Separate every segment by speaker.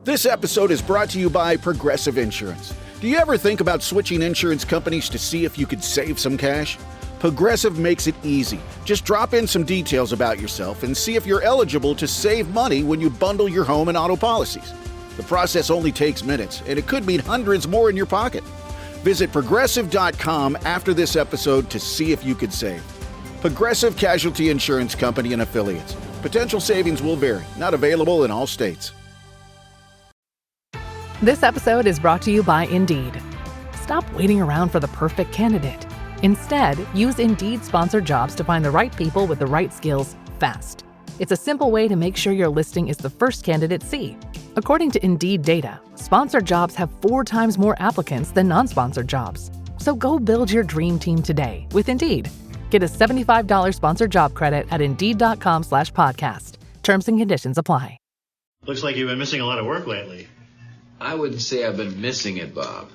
Speaker 1: This episode is brought to you by Progressive Insurance. Do you ever think about switching insurance companies to see if you could save some cash? Progressive makes it easy. Just drop in some details about yourself and see if you're eligible to save money when you bundle your home and auto policies. The process only takes minutes, and it could mean hundreds more in your pocket. Visit Progressive.com after this episode to see if you could save. Progressive Casualty Insurance Company and Affiliates. Potential savings will vary. Not available in all states.
Speaker 2: This episode is brought to you by Indeed. Stop waiting around for the perfect candidate. Instead, use Indeed sponsored jobs to find the right people with the right skills fast. It's a simple way to make sure your listing is the first candidates see. According to Indeed data, sponsored jobs have 4 times more applicants than non-sponsored jobs. So go build your dream team today with Indeed. Get a $75 sponsored job credit at Indeed.com/podcast. Terms and conditions apply.
Speaker 3: Looks like you've been missing a lot of work lately.
Speaker 4: I wouldn't say I've been missing it, Bob.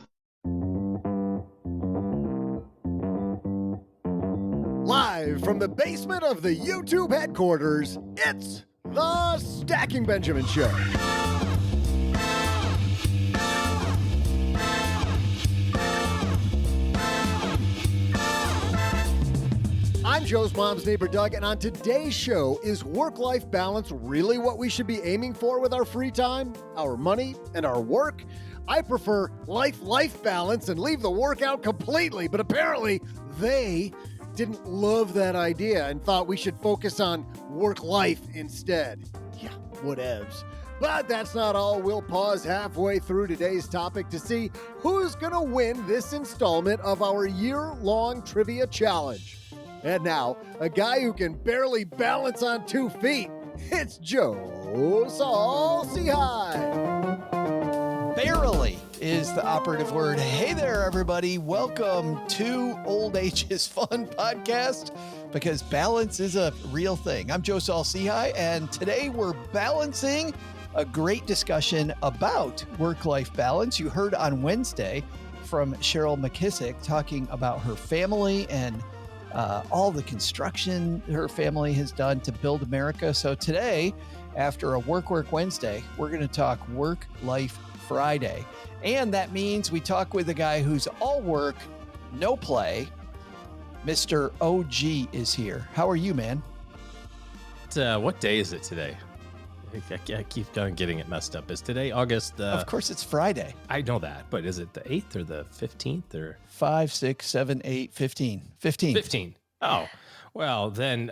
Speaker 5: Live from the basement of the YouTube headquarters, it's the Stacking Benjamin Show. I'm Joe's mom's neighbor, Doug, and on today's show, is work-life balance really what we should be aiming for with our free time, our money, and our work? I prefer life balance and leave the work out completely, but apparently they didn't love that idea and thought we should focus on work-life instead. Yeah, whatevs. But that's not all. We'll pause halfway through today's topic to see who's going to win this installment of our year-long trivia challenge. And now, a guy who can barely balance on 2 feet. It's Joe Saul-Sehy.
Speaker 6: Barely is the operative word. Hey there, everybody. Welcome to Old Age is Fun podcast, because balance is a real thing. I'm Joe Saul-Sehy, and today we're balancing a great discussion about work-life balance. You heard on Wednesday from Cheryl McKissick talking about her family and all the construction her family has done to build America. So today, after a Work Wednesday, we're going to talk Work-Life Friday. And that means we talk with a guy who's all work, no play. Mr. OG is here. How are you, man?
Speaker 7: What day is it today? I keep getting it messed up. Is today August?
Speaker 6: Of course, it's Friday.
Speaker 7: I know that, but is it the 8th or the 15th or
Speaker 6: 5, 6, 7, 8, 15? 15.
Speaker 7: Oh, well, then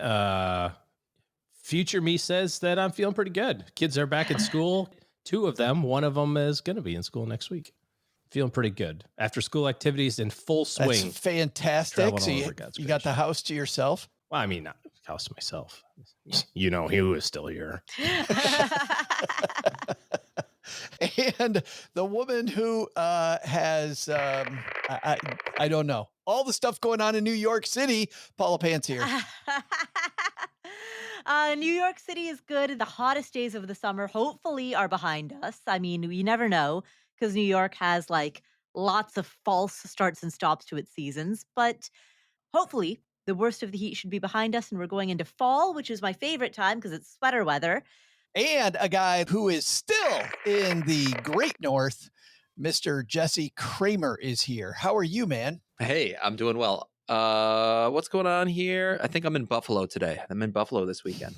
Speaker 7: future me says that I'm feeling pretty good. Kids are back in school. 2 of them. One of them is going to be in school next week. Feeling pretty good. After school activities in full swing.
Speaker 6: That's fantastic. So you got the house to yourself?
Speaker 7: Well, I mean, not the house to myself. You know, he was still here.
Speaker 6: And the woman who has, I don't know, all the stuff going on in New York City, Paula Pant's here.
Speaker 8: New York City is good. The hottest days of the summer hopefully are behind us. I mean, we never know, because New York has like lots of false starts and stops to its seasons. But hopefully the worst of the heat should be behind us, and we're going into fall, which is my favorite time because it's sweater weather.
Speaker 6: And a guy who is still in the Great North, Mr. Jesse Cramer is here. How are you, man?
Speaker 9: Hey, I'm doing well. What's going on here? I think I'm in Buffalo today. I'm in Buffalo this weekend.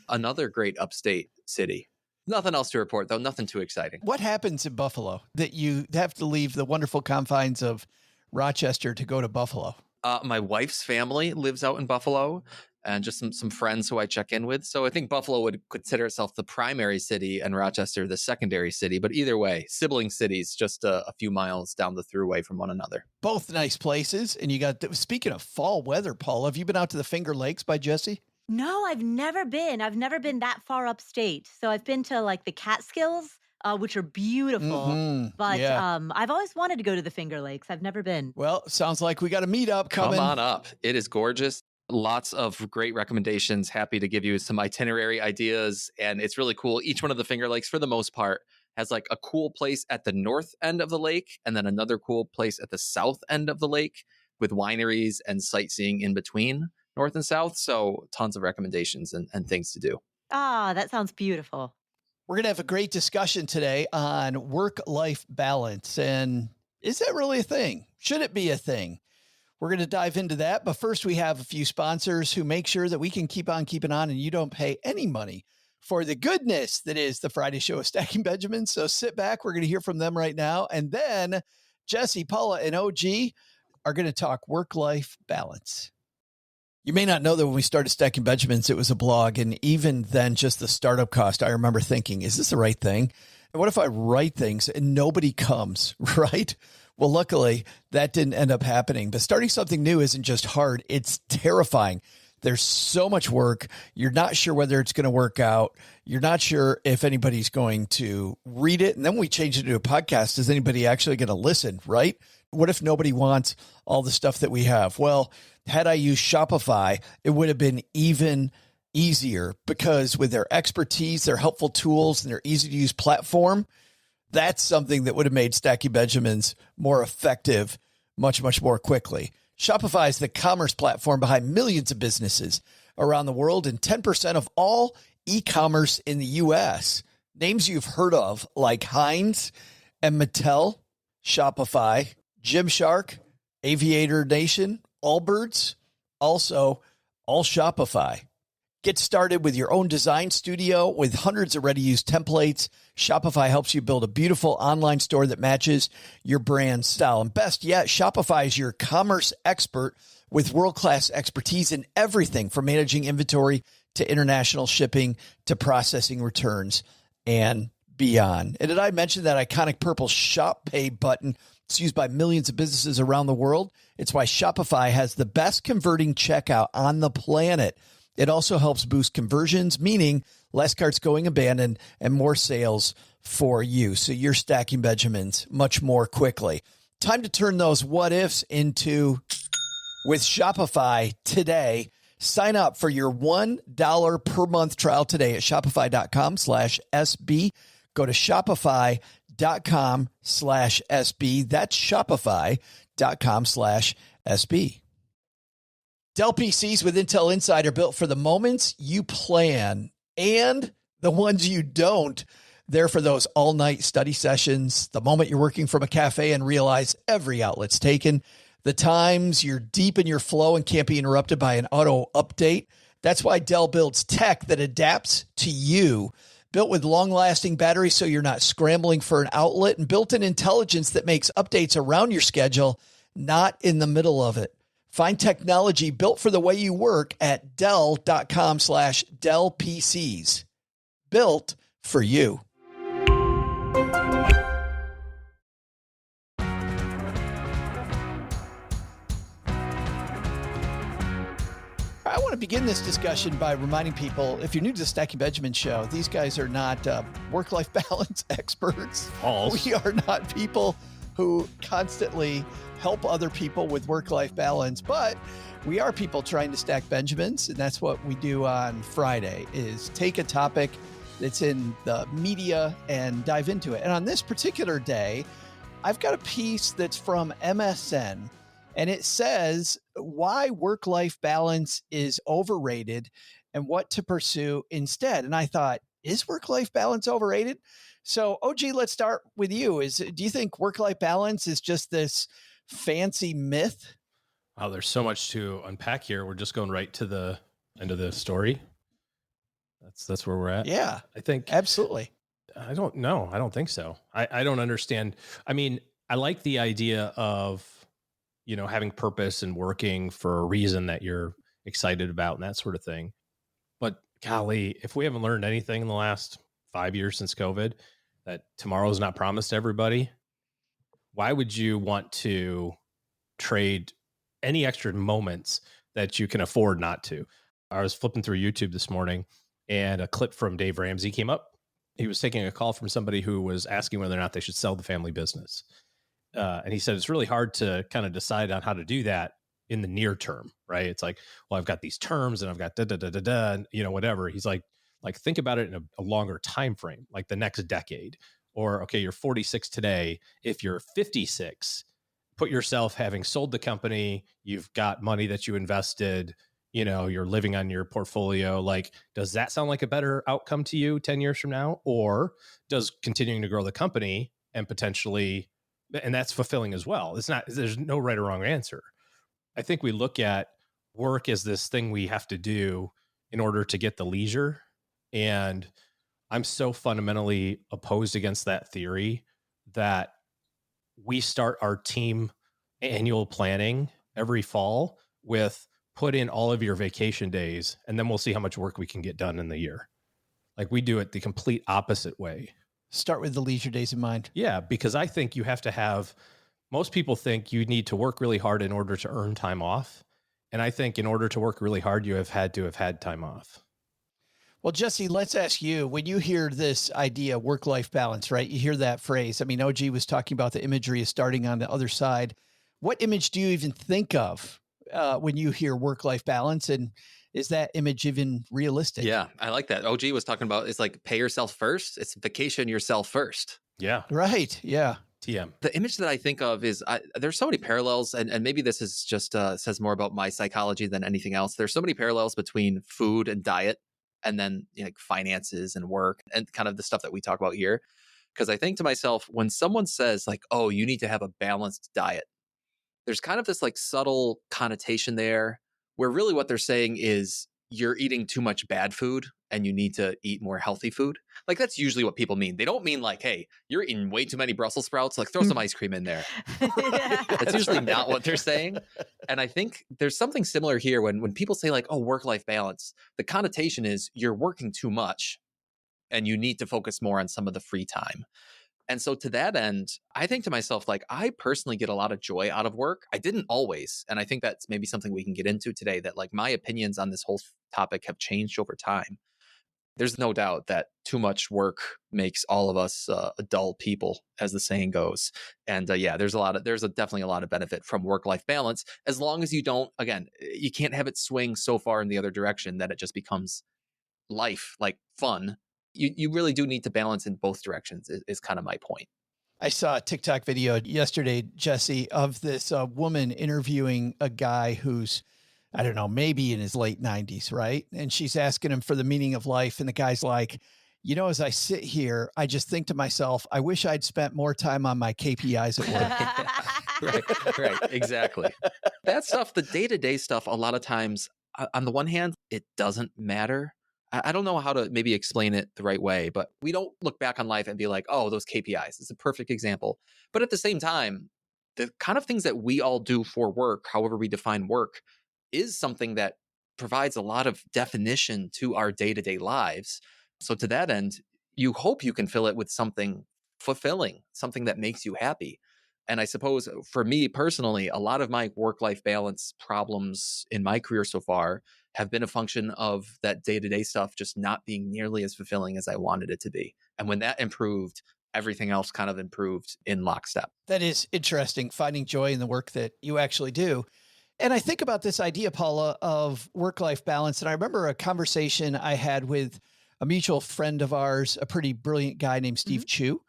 Speaker 9: Another great upstate city. Nothing else to report, though. Nothing too exciting.
Speaker 6: What happens in Buffalo that you have to leave the wonderful confines of Rochester to go to Buffalo?
Speaker 9: My wife's family lives out in Buffalo, and just some friends who I check in with. So I think Buffalo would consider itself the primary city and Rochester the secondary city. But either way, sibling cities just a few miles down the thruway from one another.
Speaker 6: Both nice places. And you got, speaking of fall weather, Paul, have you been out to the Finger Lakes by Jesse?
Speaker 8: No, I've never been. I've never been that far upstate. So I've been to like the Catskills, which are beautiful. But
Speaker 6: yeah.
Speaker 8: I've always wanted to go to the Finger Lakes. I've never been.
Speaker 6: Well, sounds like we got a meetup coming.
Speaker 9: Come on up. It is gorgeous. Lots of great recommendations. Happy to give you some itinerary ideas. And it's really cool. Each one of the Finger Lakes, for the most part, has like a cool place at the north end of the lake and then another cool place at the south end of the lake with wineries and sightseeing in between north and south. So tons of recommendations and things to do.
Speaker 8: Ah, that sounds beautiful.
Speaker 6: We're going to have a great discussion today on work-life balance. And is that really a thing? Should it be a thing? We're going to dive into that. But first, we have a few sponsors who make sure that we can keep on keeping on and you don't pay any money for the goodness that is the Friday show of Stacking Benjamins. So sit back. We're going to hear from them right now. And then Jesse, Paula, and OG are going to talk work-life balance. You may not know that when we started Stacking Benjamins, it was a blog. And even then, just the startup cost, I remember thinking, is this the right thing? And what if I write things and nobody comes, right? Well, luckily, that didn't end up happening. But starting something new isn't just hard. It's terrifying. There's so much work. You're not sure whether it's going to work out. You're not sure if anybody's going to read it. And then we change it to a podcast. Is anybody actually going to listen, right? What if nobody wants all the stuff that we have? Well, had I used Shopify, it would have been even easier because with their expertise, their helpful tools, and their easy to use platform, that's something that would have made Stacking Benjamins more effective much, much more quickly. Shopify is the commerce platform behind millions of businesses around the world and 10% of all e-commerce in the U.S. Names you've heard of like Heinz and Mattel, Shopify, Gymshark, Aviator Nation, Allbirds, also all Shopify. Get started with your own design studio with hundreds of ready-to-use templates. Shopify helps you build a beautiful online store that matches your brand style. And best yet, Shopify is your commerce expert with world-class expertise in everything from managing inventory to international shipping to processing returns and beyond. And did I mention that iconic purple Shop Pay button? It's used by millions of businesses around the world. It's why Shopify has the best converting checkout on the planet. It also helps boost conversions, meaning less carts going abandoned and more sales for you. So you're stacking Benjamins much more quickly. Time to turn those what ifs into with Shopify today. Sign up for your $1 per month trial today at shopify.com/SB. Go to shopify.com/SB. That's shopify.com/SB. Dell PCs with Intel Inside are built for the moments you plan and the ones you don't. They're for those all-night study sessions, the moment you're working from a cafe and realize every outlet's taken, the times you're deep in your flow and can't be interrupted by an auto update. That's why Dell builds tech that adapts to you. Built with long-lasting batteries so you're not scrambling for an outlet, and built-in intelligence that makes updates around your schedule, not in the middle of it. Find technology built for the way you work at Dell.com/Dell PCs. Built for you. I want to begin this discussion by reminding people, if you're new to the Stacking Benjamin show, these guys are not work-life balance experts.
Speaker 7: False.
Speaker 6: We are not people who constantly help other people with work-life balance, but we are people trying to stack Benjamins, and that's what we do on Friday, is take a topic that's in the media and dive into it. And on this particular day, I've got a piece that's from MSN, and it says why work-life balance is overrated and what to pursue instead. And I thought, is work-life balance overrated? So, OG, let's start with you. Do you think work-life balance is just this fancy myth?
Speaker 7: Wow, there's so much to unpack here. We're just going right to the end of the story. That's where we're at.
Speaker 6: Yeah,
Speaker 7: I think
Speaker 6: absolutely.
Speaker 7: I don't know. I don't think so. I don't understand. I mean, I like the idea of, having purpose and working for a reason that you're excited about and that sort of thing. But golly, if we haven't learned anything in the last 5 years since COVID, that tomorrow's not promised to everybody, why would you want to trade any extra moments that you can afford not to? I was flipping through YouTube this morning and a clip from Dave Ramsey came up. He was taking a call from somebody who was asking whether or not they should sell the family business. And he said, it's really hard to kind of decide on how to do that in the near term, right? It's like, well, I've got these terms and I've got whatever. He's like, think about it in a longer time frame, like the next decade. Or, okay, you're 46 today. If you're 56, put yourself having sold the company, you've got money that you invested, you're living on your portfolio. Like, does that sound like a better outcome to you 10 years from now? Or does continuing to grow the company and potentially, and that's fulfilling as well. There's no right or wrong answer. I think we look at work as this thing we have to do in order to get the leisure. And I'm so fundamentally opposed against that theory that we start our team annual planning every fall with put in all of your vacation days, and then we'll see how much work we can get done in the year. Like, we do it the complete opposite way.
Speaker 6: Start with the leisure days in mind.
Speaker 7: Yeah, because I think you have to have, most people think you need to work really hard in order to earn time off. And I think in order to work really hard, you have had to have had time off.
Speaker 6: Well, Jesse, let's ask you, when you hear this idea, work-life balance, right? You hear that phrase. I mean, OG was talking about the imagery of starting on the other side. What image do you even think of when you hear work-life balance? And is that image even realistic?
Speaker 9: Yeah, I like that. OG was talking about, it's like pay yourself first. It's vacation yourself first.
Speaker 7: Yeah.
Speaker 6: Right. Yeah.
Speaker 7: TM.
Speaker 9: The image that I think of is there's so many parallels, and maybe this is just says more about my psychology than anything else. There's so many parallels between food and diet, and then like finances and work and kind of the stuff that we talk about here. Because I think to myself, when someone says like, oh, you need to have a balanced diet, there's kind of this like subtle connotation there where really what they're saying is you're eating too much bad food and you need to eat more healthy food. Like, that's usually what people mean. They don't mean like, hey, you're eating way too many Brussels sprouts, like throw some ice cream in there. That's usually not what they're saying. And I think there's something similar here when people say like, oh, work-life balance, the connotation is you're working too much and you need to focus more on some of the free time. And so to that end, I think to myself, like, I personally get a lot of joy out of work. I didn't always. And I think that's maybe something we can get into today, that like my opinions on this whole topic have changed over time. There's no doubt that too much work makes all of us dull people, as the saying goes. And yeah, there's definitely a lot of benefit from work-life balance, as long as you don't, again, you can't have it swing so far in the other direction that it just becomes life, like fun. You really do need to balance in both directions is kind of my point.
Speaker 6: I saw a TikTok video yesterday, Jesse, of this woman interviewing a guy who's, I don't know, maybe in his late 90s, right? And she's asking him for the meaning of life. And the guy's like, as I sit here, I just think to myself, I wish I'd spent more time on my KPIs at
Speaker 9: work. Right, exactly. That stuff, the day-to-day stuff, a lot of times, on the one hand, it doesn't matter. I don't know how to maybe explain it the right way, but we don't look back on life and be like, oh, those KPIs. It's a perfect example. But at the same time, the kind of things that we all do for work, however we define work, is something that provides a lot of definition to our day-to-day lives. So to that end, you hope you can fill it with something fulfilling, something that makes you happy. And I suppose for me personally, a lot of my work-life balance problems in my career so far have been a function of that day-to-day stuff just not being nearly as fulfilling as I wanted it to be. And when that improved, everything else kind of improved in lockstep.
Speaker 6: That is interesting, finding joy in the work that you actually do. And I think about this idea, Paula, of work-life balance. And I remember a conversation I had with a mutual friend of ours, a pretty brilliant guy named Steve Chu.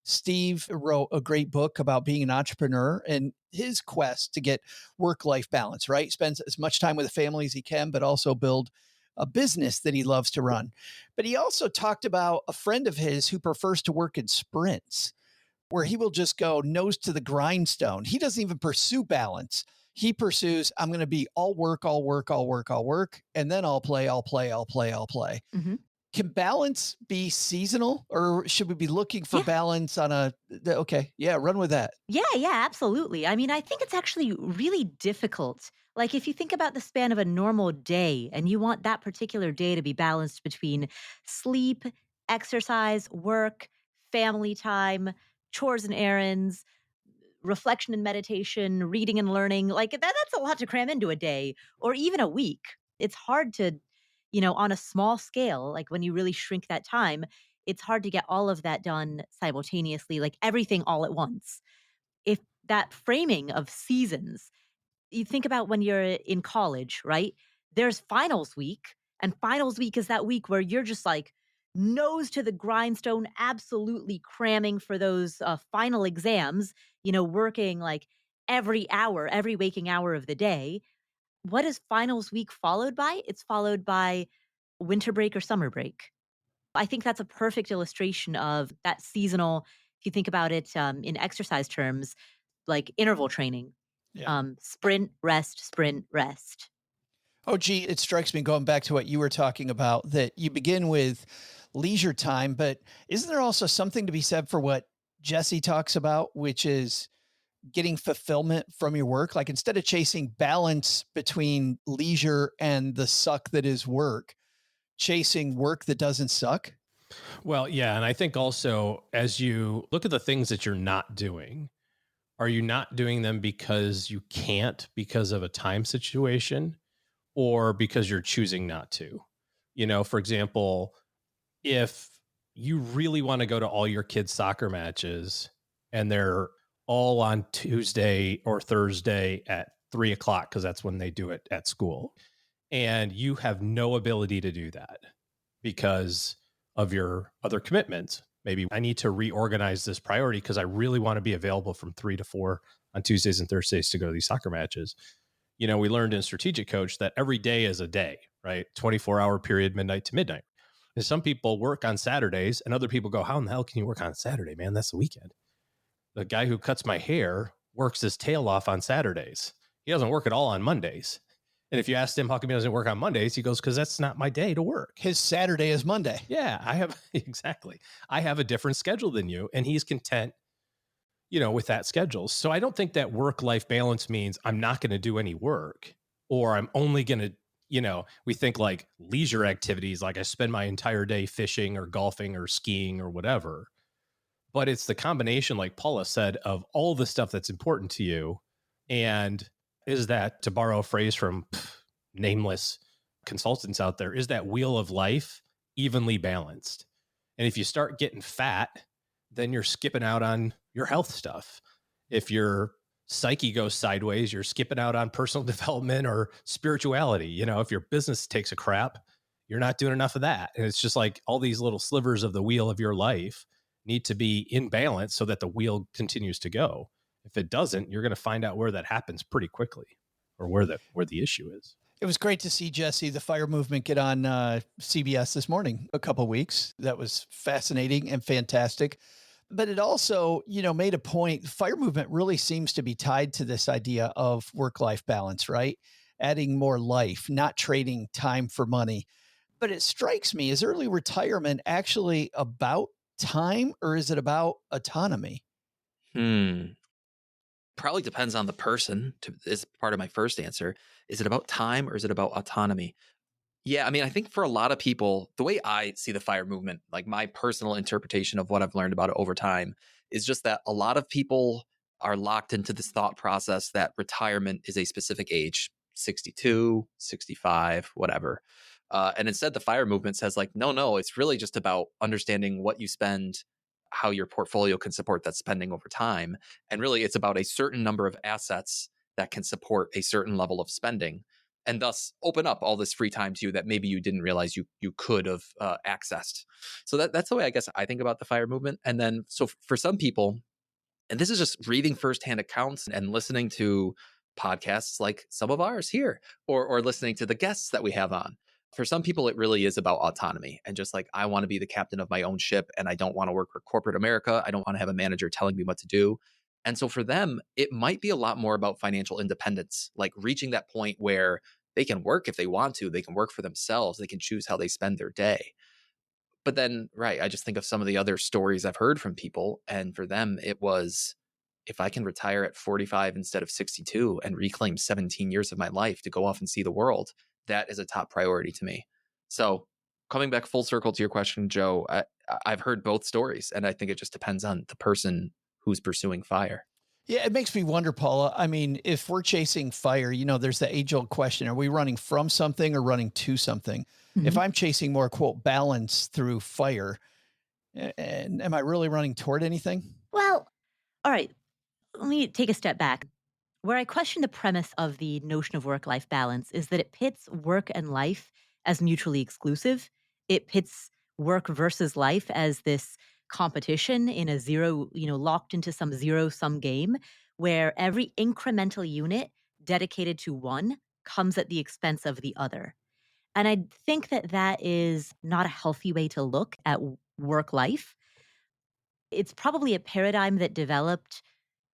Speaker 6: Steve wrote a great book about being an entrepreneur and his quest to get work-life balance, right? Spends as much time with the family as he can, but also build a business that he loves to run. But he also talked about a friend of his who prefers to work in sprints, where he will just go nose to the grindstone. He doesn't even pursue balance. He pursues, I'm going to be all work, and then I'll play. Mm-hmm. Can balance be seasonal, or should we be looking for balance on run with that.
Speaker 8: Yeah, absolutely. I mean, I think it's actually really difficult. Like, if you think about the span of a normal day and you want that particular day to be balanced between sleep, exercise, work, family time, chores and errands, reflection and meditation, reading and learning, like that's a lot to cram into a day or even a week. It's hard to, on a small scale, like when you really shrink that time, it's hard to get all of that done simultaneously, like everything all at once. If that framing of seasons, you think about when you're in college, right? There's finals week, and finals week is that week where you're just like nose to the grindstone, absolutely cramming for those final exams, working like every waking hour of the day. what is finals week followed by? It's followed by winter break or summer break. I think that's a perfect illustration of that seasonal, if you think about it in exercise terms, like interval training.
Speaker 6: Yeah.
Speaker 8: Sprint, rest, sprint, rest.
Speaker 6: Oh, gee, it strikes me going back to what you were talking about that you begin with leisure time, but isn't there also something to be said for what Jesse talks about, which is getting fulfillment from your work? Like instead of chasing balance between leisure and the suck that is work, chasing work that doesn't suck.
Speaker 7: Well, yeah. And I think also as you look at the things that you're not doing, are you not doing them because you can't because of a time situation or because you're choosing not to? You know, for example, if you really want to go to all your kids' soccer matches and they're all on Tuesday or Thursday at 3:00, because that's when they do it at school, and you have no ability to do that because of your other commitments. Maybe I need to reorganize this priority because I really want to be available from 3 to 4 on Tuesdays and Thursdays to go to these soccer matches. You know, we learned in Strategic Coach that every day is a day, right? 24-hour period, midnight to midnight. And some people work on Saturdays and other people go, how in the hell can you work on Saturday, man? That's the weekend. The guy who cuts my hair works his tail off on Saturdays. He doesn't work at all on Mondays. And if you ask him how come he doesn't work on Mondays, he goes, because that's not my day to work.
Speaker 6: His Saturday is Monday.
Speaker 7: Yeah, exactly. I have a different schedule than you, and he's content, you know, with that schedule. So I don't think that work-life balance means I'm not going to do any work, or I'm only going to, you know, we think like leisure activities, like I spend my entire day fishing or golfing or skiing or whatever. But it's the combination, like Paula said, of all the stuff that's important to you. And is that, to borrow a phrase from nameless consultants out there, is that wheel of life evenly balanced? And if you start getting fat, then you're skipping out on your health stuff. If your psyche goes sideways, you're skipping out on personal development or spirituality. You know, if your business takes a crap, you're not doing enough of that. And it's just like all these little slivers of the wheel of your life need to be in balance so that the wheel continues to go. If it doesn't, you're going to find out where that happens pretty quickly, or where the issue is.
Speaker 6: It was great to see Jesse, the fire movement, get on CBS this morning, a couple of weeks. That was fascinating and fantastic. But it also, you know, made a point. Fire movement really seems to be tied to this idea of work-life balance, right? Adding more life, not trading time for money. But it strikes me, is early retirement actually about time, or is it about autonomy?
Speaker 9: Probably depends on the person, is part of my first answer. Is it about time or is it about autonomy? Yeah, I mean, I think for a lot of people, the way I see the fire movement, like my personal interpretation of what I've learned about it over time, is just that a lot of people are locked into this thought process that retirement is a specific age, 62, 65, whatever. And instead, the fire movement says like, no, it's really just about understanding what you spend, how your portfolio can support that spending over time. And really, it's about a certain number of assets that can support a certain level of spending, and thus open up all this free time to you that maybe you didn't realize you could have accessed. So that's the way I guess I think about the fire movement. And then, so for some people, and this is just reading firsthand accounts and listening to podcasts like some of ours here, or listening to the guests that we have on. For some people, it really is about autonomy and just like, I want to be the captain of my own ship and I don't want to work for corporate America. I don't want to have a manager telling me what to do. And so for them, it might be a lot more about financial independence, like reaching that point where they can work if they want to, they can work for themselves, they can choose how they spend their day. But then, right, I just think of some of the other stories I've heard from people. And for them, it was, if I can retire at 45 instead of 62 and reclaim 17 years of my life to go off and see the world, that is a top priority to me. So coming back full circle to your question, Joe, I've heard both stories, and I think it just depends on the person who's pursuing fire.
Speaker 6: Yeah, it makes me wonder, Paula. I mean, if we're chasing fire, you know, there's the age-old question, are we running from something or running to something? Mm-hmm. If I'm chasing more, quote, balance through fire, and am I really running toward anything?
Speaker 8: Well, all right, let me take a step back. Where I question the premise of the notion of work-life balance is that it pits work and life as mutually exclusive. It pits work versus life as this competition in a zero, locked into some zero-sum game where every incremental unit dedicated to one comes at the expense of the other. And I think that that is not a healthy way to look at work life. It's probably a paradigm that developed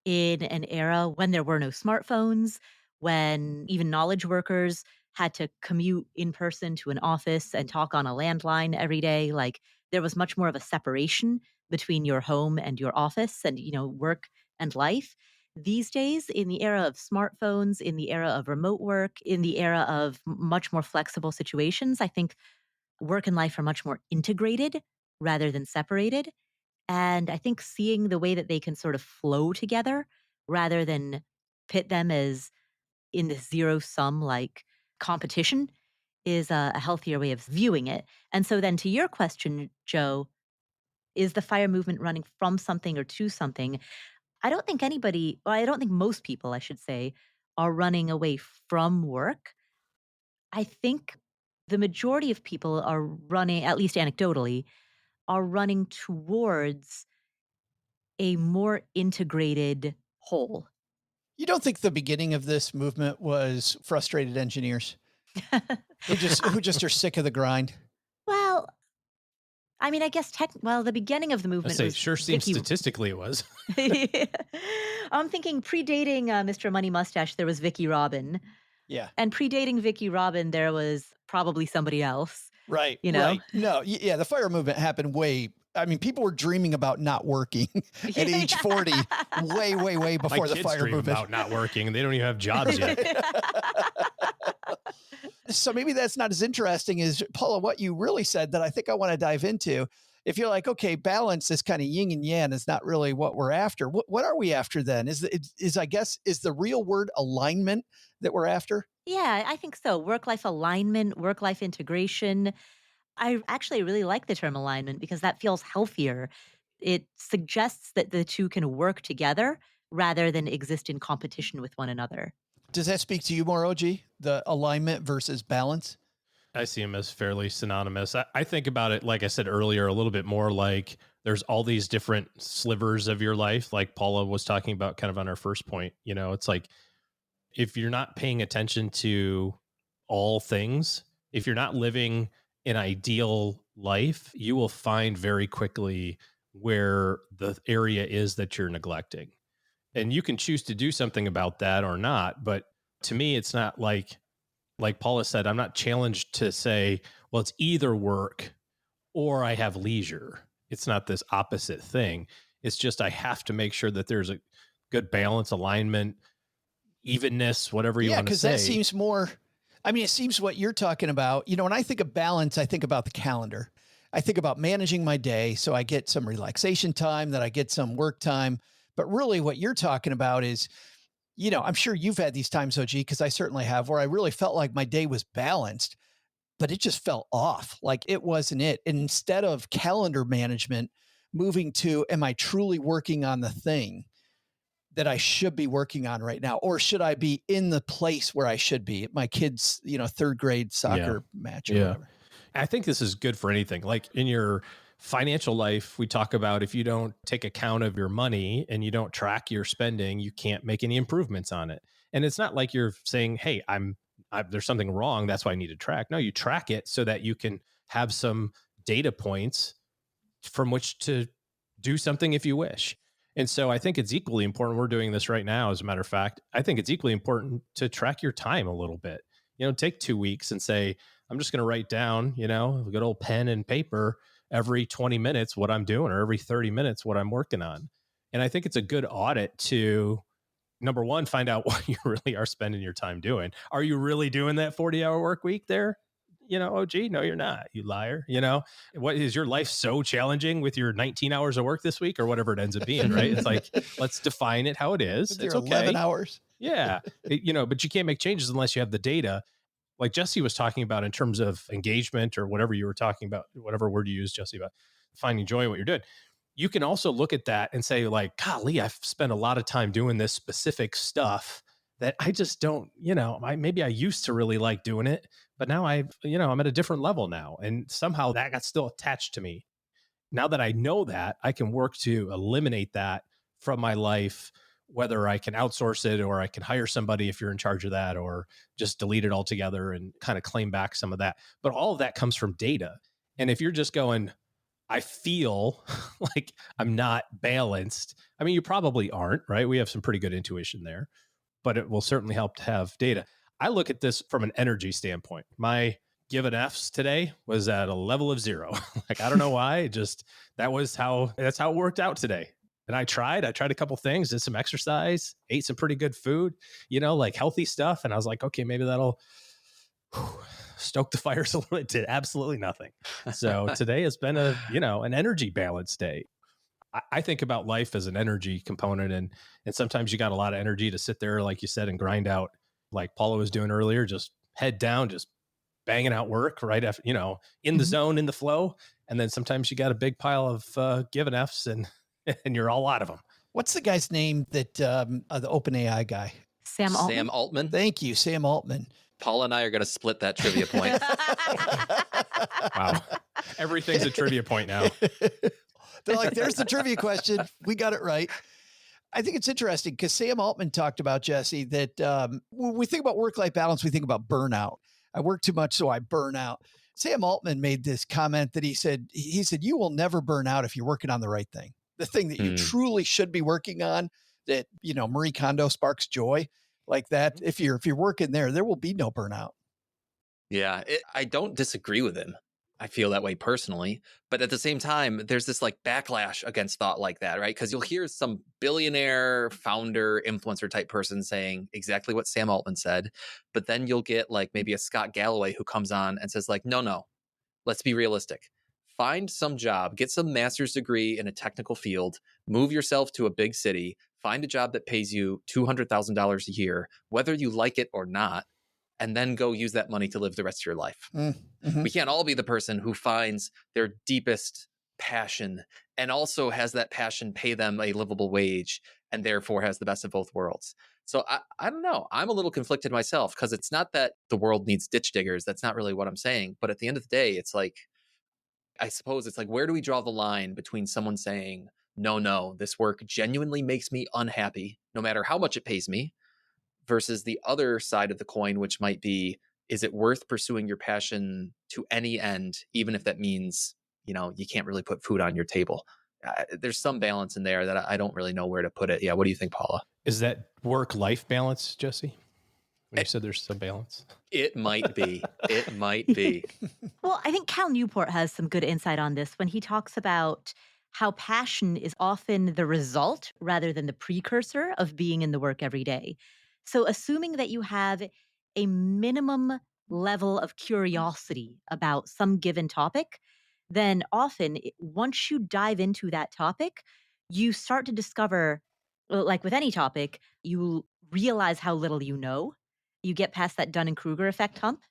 Speaker 8: in an era when there were no smartphones, when even knowledge workers had to commute in person to an office and talk on a landline every day. Like there was much more of a separation between your home and your office and, work and life. These days, in the era of smartphones, in the era of remote work, in the era of much more flexible situations, I think work and life are much more integrated rather than separated. And I think seeing the way that they can sort of flow together rather than pit them as in this zero sum like competition is a healthier way of viewing it. And so then to your question, Joe, is the fire movement running from something or to something? I don't think most people, I should say, are running away from work. I think the majority of people are running, at least anecdotally, are running towards a more integrated whole.
Speaker 6: You don't think the beginning of this movement was frustrated engineers who just are sick of the grind?
Speaker 8: Well, I mean, I guess the beginning of the
Speaker 7: I
Speaker 8: movement
Speaker 7: say,
Speaker 8: was
Speaker 7: sure seems
Speaker 8: Vicky.
Speaker 7: statistically it was.
Speaker 8: I'm thinking predating Mr. Money Mustache, there was Vicky Robin.
Speaker 6: Yeah.
Speaker 8: And predating Vicky Robin, there was probably somebody else.
Speaker 6: Right.
Speaker 8: You know?
Speaker 6: Right. No, yeah, the fire movement happened people were dreaming about not working at age 40, way, way, way
Speaker 7: My
Speaker 6: before the
Speaker 7: kids
Speaker 6: fire
Speaker 7: dream
Speaker 6: movement.
Speaker 7: about not working and they don't even have jobs yet.
Speaker 6: So maybe that's not as interesting as, Paula, what you really said that I think I want to dive into. If you're like, okay, balance is kind of yin and yang, is not really what we're after. What are we after then? Is the real word alignment that we're after?
Speaker 8: Yeah, I think so. Work-life alignment, work-life integration. I actually really like the term alignment because that feels healthier. It suggests that the two can work together rather than exist in competition with one another.
Speaker 6: Does that speak to you more, OG? The alignment versus balance?
Speaker 7: I see them as fairly synonymous. I think about it, like I said earlier, a little bit more like there's all these different slivers of your life, like Paula was talking about kind of on our first point. It's like if you're not paying attention to all things, if you're not living an ideal life, you will find very quickly where the area is that you're neglecting. And you can choose to do something about that or not. But to me, it's not like Paula said, I'm not challenged to say, well, it's either work or I have leisure. It's not this opposite thing. It's just I have to make sure that there's a good balance, alignment, evenness, whatever you want to say.
Speaker 6: Yeah, because that seems more, it seems what you're talking about. When I think of balance, I think about the calendar. I think about managing my day so I get some relaxation time, that I get some work time. But really what you're talking about is, I'm sure you've had these times, OG, because I certainly have, where I really felt like my day was balanced, but it just felt off. Like it wasn't it. And instead of calendar management, moving to, am I truly working on the thing that I should be working on right now? Or should I be in the place where I should be at my kid's, third grade soccer match or whatever?
Speaker 7: I think this is good for anything. Like in your financial life, we talk about if you don't take account of your money and you don't track your spending, you can't make any improvements on it. And it's not like you're saying, hey, there's something wrong, that's why I need to track. No, you track it so that you can have some data points from which to do something if you wish. And so I think it's equally important. We're doing this right now, as a matter of fact. I think it's equally important to track your time a little bit. Take 2 weeks and say, I'm just going to write down, a good old pen and paper every 20 minutes what I'm doing, or every 30 minutes what I'm working on. And I think it's a good audit to, number one, find out what you really are spending your time doing. Are you really doing that 40-hour work week there? OG, no, you're not, you liar. What is your life so challenging with your 19 hours of work this week, or whatever it ends up being, right? It's like, let's define it how it is. It's okay.
Speaker 6: 11 hours.
Speaker 7: Yeah. But you can't make changes unless you have the data. Like Jesse was talking about in terms of engagement, or whatever you were talking about, whatever word you use, Jesse, about finding joy in what you're doing. You can also look at that and say, like, golly, I've spent a lot of time doing this specific stuff that I just don't, maybe I used to really like doing it, but now I'm at a different level now. And somehow that got still attached to me. Now that I know that, I can work to eliminate that from my life whether I can outsource it or I can hire somebody if you're in charge of that, or just delete it altogether and kind of claim back some of that. But all of that comes from data. And if you're just going, I feel like I'm not balanced, I mean, you probably aren't, right? We have some pretty good intuition there, but it will certainly help to have data. I look at this from an energy standpoint. My given Fs today was at a level of 0. Like, I don't know why, that's how it worked out today. And I tried a couple things, did some exercise, ate some pretty good food, like healthy stuff. And I was like, okay, maybe that'll stoke the fires a little bit. Did absolutely nothing. So today has been an energy balance day. I think about life as an energy component, and sometimes you got a lot of energy to sit there, like you said, and grind out, like Paula was doing earlier, just head down, just banging out work right after, in the zone, in the flow. And then sometimes you got a big pile of given Fs and you're all out of them.
Speaker 6: What's the guy's name that the OpenAI guy?
Speaker 8: Sam Altman.
Speaker 9: Sam Altman.
Speaker 6: Thank you, Sam Altman.
Speaker 9: Paula and I are going to split that trivia point.
Speaker 7: Wow. Everything's a trivia point now.
Speaker 6: They're like, there's the trivia question. We got it right. I think it's interesting because Sam Altman talked about, Jesse, that when we think about work-life balance, we think about burnout. I work too much, so I burn out. Sam Altman made this comment that he said, you will never burn out if you're working on the right thing. The thing that you truly should be working on, that, Marie Kondo sparks joy like that. If you're working there will be no burnout.
Speaker 9: Yeah, I don't disagree with him. I feel that way personally. But at the same time, there's this like backlash against thought like that, right? Because you'll hear some billionaire, founder, influencer type person saying exactly what Sam Altman said. But then you'll get like maybe a Scott Galloway who comes on and says like, no, let's be realistic. Find some job, get some master's degree in a technical field, move yourself to a big city, find a job that pays you $200,000 a year, whether you like it or not, and then go use that money to live the rest of your life. Mm-hmm. We can't all be the person who finds their deepest passion and also has that passion pay them a livable wage and therefore has the best of both worlds. So I don't know. I'm a little conflicted myself because it's not that the world needs ditch diggers. That's not really what I'm saying. But at the end of the day, it's like, I suppose it's like, where do we draw the line between someone saying, no, this work genuinely makes me unhappy, no matter how much it pays me, versus the other side of the coin, which might be, is it worth pursuing your passion to any end, even if that means, you can't really put food on your table? There's some balance in there that I don't really know where to put it. Yeah. What do you think, Paula?
Speaker 7: Is that work-life balance, Jesse? When you said there's some balance?
Speaker 9: It might be. It might be.
Speaker 8: Well, I think Cal Newport has some good insight on this when he talks about how passion is often the result rather than the precursor of being in the work every day. So assuming that you have a minimum level of curiosity about some given topic, then often once you dive into that topic, you start to discover, like with any topic, you realize how little you know. You get past that Dunning-Kruger effect hump.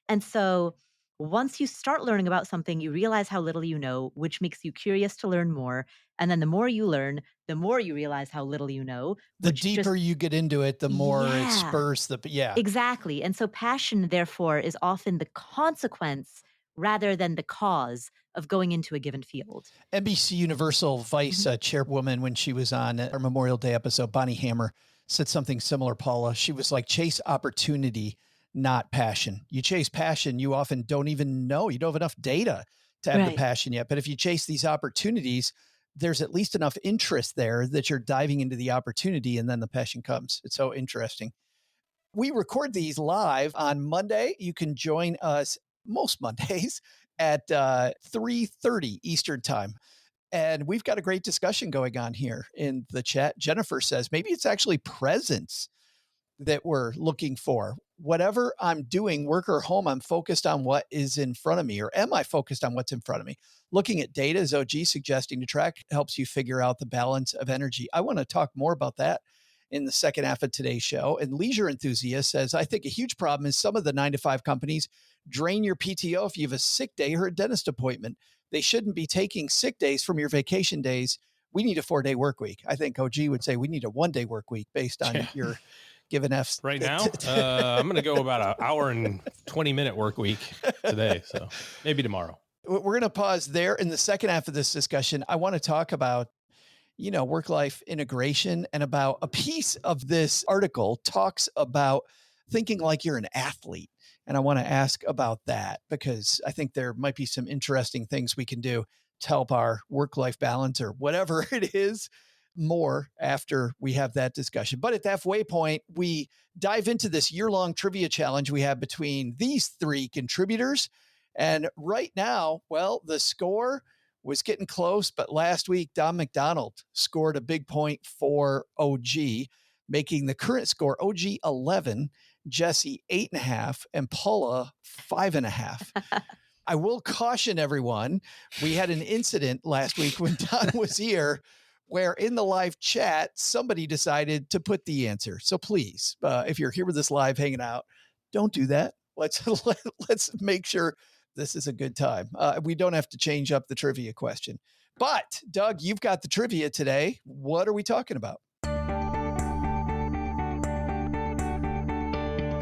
Speaker 8: And so once you start learning about something, you realize how little you know, which makes you curious to learn more. And then the more you learn, the more you realize how little you know.
Speaker 6: The deeper you get into it, the more it spurs
Speaker 8: Exactly. And so passion, therefore, is often the consequence rather than the cause of going into a given field.
Speaker 6: NBC Universal Vice chairwoman, when she was on our Memorial Day episode, Bonnie Hammer, said something similar, Paula. She was like, chase opportunity, not passion. You chase passion, you often don't even know. You don't have enough data to have the passion yet. But if you chase these opportunities, there's at least enough interest there that you're diving into the opportunity and then the passion comes. It's so interesting. We record these live on Monday. You can join us most Mondays at 3:30 Eastern time. And we've got a great discussion going on here in the chat. Jennifer says, maybe it's actually presence that we're looking for. Whatever I'm doing, work or home, I'm focused on what is in front of me, or am I focused on what's in front of me? Looking at data, as OG suggesting to track, helps you figure out the balance of energy. I want to talk more about that in the second half of today's show. And Leisure Enthusiast says, I think a huge problem is some of the 9-to-5 companies drain your PTO if you have a sick day or a dentist appointment. They shouldn't be taking sick days from your vacation days. We need a 4-day work week. I think OG would say we need a 1-day work week based on your given Fs.
Speaker 7: Right now, I'm going to go about an hour and 20-minute work week today. So maybe tomorrow.
Speaker 6: We're going to pause there. In the second half of this discussion, I want to talk about, work-life integration, and about a piece of this article talks about thinking like you're an athlete. And I want to ask about that because I think there might be some interesting things we can do to help our work-life balance or whatever it is more after we have that discussion. But at that halfway point, we dive into this year-long trivia challenge we have between these three contributors. And right now, well, the score was getting close, but last week, Don McDonald scored a big point for OG, making the current score OG 11, Jesse 8.5, and Paula 5.5. I will caution everyone, we had an incident last week when Don was here where in the live chat, somebody decided to put the answer. So please, if you're here with us live hanging out, don't do that. Let's make sure this is a good time. We don't have to change up the trivia question. But Doug, you've got the trivia today. What are we talking about?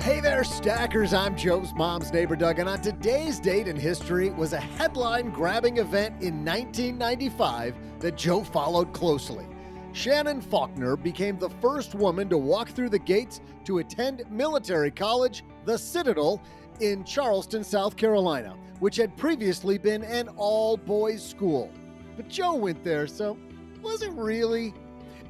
Speaker 5: Hey there, stackers. I'm Joe's mom's neighbor, Doug, and on today's date in history was a headline-grabbing event in 1995 that Joe followed closely. Shannon Faulkner became the first woman to walk through the gates to attend military college, the Citadel, in Charleston, South Carolina, which had previously been an all-boys school. But Joe went there, so was it really?